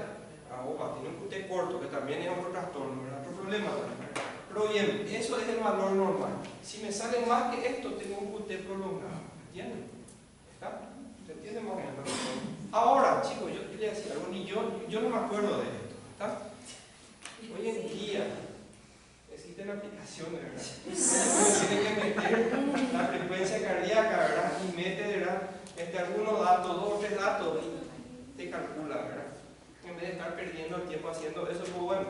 Opa, tiene un QT corto, que también es otro trastorno, ¿verdad? Otro problema. ¿Verdad? Pero bien, eso es el valor normal. Si me sale más que esto, tengo un QT prolongado. ¿Entienden? ¿Está? ¿Se entiende más o menos? Ahora, chicos, yo quería decir algo, ni yo no me acuerdo de esto. ¿Está? Hoy en día existen aplicaciones, ¿verdad? Tiene que meter la frecuencia cardíaca, ¿verdad? Y mete, ¿verdad? Algunos datos, 2 o 3 datos, y te calcula, ¿verdad? En vez de estar perdiendo el tiempo haciendo eso. Pues bueno,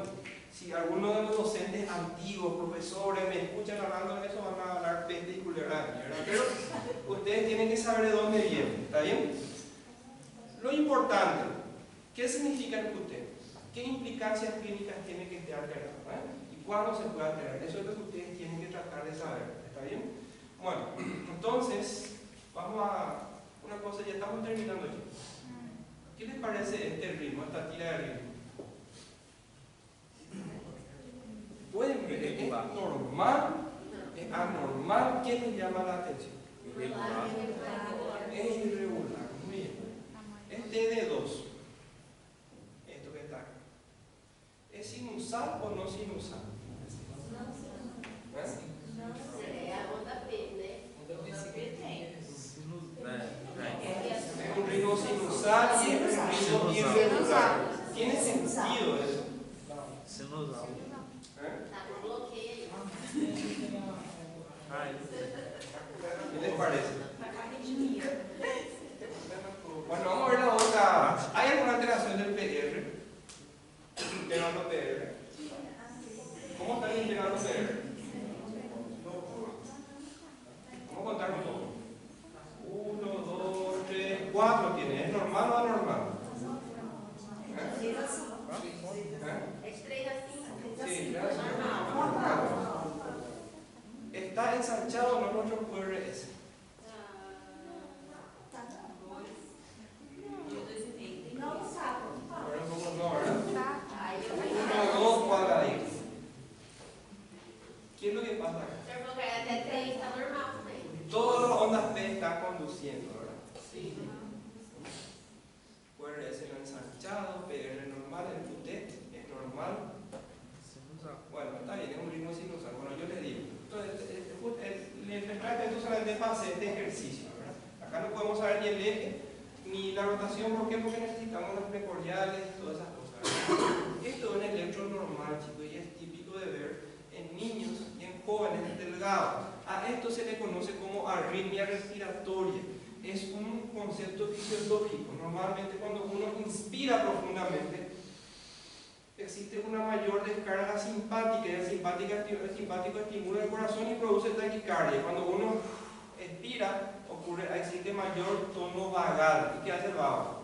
si algunos de los docentes antiguos, profesores, me escuchan hablando de eso, van a hablar peste y culebra, ¿verdad? Pero ustedes tienen que saber de dónde viene, ¿está bien? Lo importante, ¿qué significa el QT? ¿Qué implicancias clínicas tiene que estar alterado? ¿Y cuándo se puede alterar? Eso es lo que ustedes tienen que tratar de saber, ¿está bien? Bueno, entonces, vamos a una cosa, ya estamos terminando ya. ¿Qué les parece este ritmo, esta tira de ritmo? Pueden ver, es normal, es anormal. ¿Qué les llama la atención? Es irregular, muy bien. Es TD2. Esto que está acá. ¿Es sinusal o no sinusal? Es un ritmo sinusal y es un ritmo irregular. ¿Tiene sentido eso?
Sinusal.
¿Qué les parece? Bueno, vamos a ver la otra. ¿Hay alguna alteración del PR? Integrando PR. ¿Cómo están integrando PR? Vamos a contar un poco. 1, 2, 3, 4 tiene. ¿Es normal o anormal? Sí, gracias. ¿Está ensanchado o no nuestro QRS? Bueno, ¿cómo no, verdad? 1, 2 cuadraditos. ¿Qué es lo que pasa acá? Todas las ondas P están conduciendo, ¿verdad? Sí. QRS no ensanchado, PR normal, el QT es normal. Bueno, está bien, es un ritmo sinusal. Bueno, yo les digo. Entonces, les traigo esto solamente para hacer este ejercicio, ¿verdad? Acá no podemos saber ni el eje ni la rotación. ¿Por qué? Porque necesitamos los precordiales y todas esas cosas, ¿verdad? Esto es un electro normal, chicos, y es típico de ver en niños y en jóvenes delgados. A esto se le conoce como arritmia respiratoria. Es un concepto fisiológico. Normalmente cuando uno inspira profundamente, existe una mayor descarga simpática, y el simpático estimula el corazón y produce taquicardia. Cuando uno expira, existe mayor tono vagal. ¿Y qué hace el vago?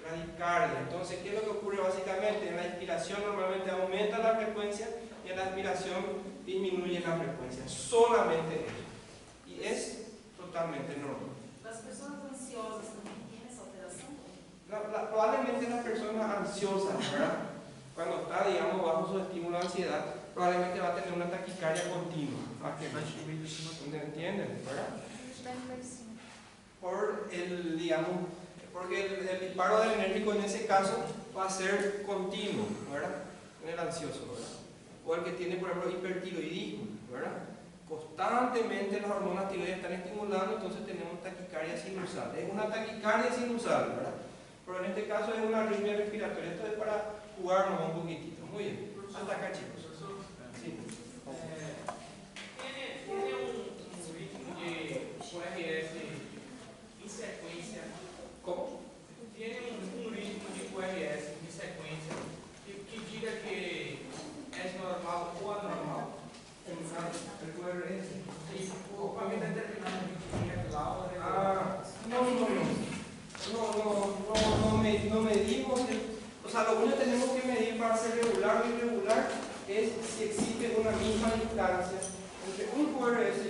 Bradicardia. Entonces, ¿qué es lo que ocurre básicamente? En la inspiración normalmente aumenta la frecuencia y en la expiración disminuye la frecuencia. Solamente eso. Y es totalmente normal.
¿Las personas ansiosas también tienen esa alteración?
Probablemente las personas ansiosas, ¿verdad? Cuando está, digamos, bajo su estímulo de ansiedad, probablemente va a tener una taquicardia continua. ¿Entienden? ¿Verdad? Porque el disparo adrenérgico en ese caso va a ser continuo, ¿verdad? En el ansioso, ¿verdad? O el que tiene, por ejemplo, hipertiroidismo, ¿verdad? Constantemente las hormonas tiroides están estimulando, entonces tenemos taquicardia sinusal. Es una taquicardia sinusal, ¿verdad? Pero en este caso es una arritmia respiratoria. Esto es para jugarnos un poquitito. Muy bien. Hasta acá, chicos. Sí.
Tiene un ritmo de QRS en secuencia.
¿Cómo?
Tiene un ritmo de QRS en secuencia que diga que es normal o anormal.
El QRS.
Sí, o para mí determinado regular.
No medimos. O sea, lo único que tenemos que medir para ser regular o irregular es si existe una misma distancia entre un QRS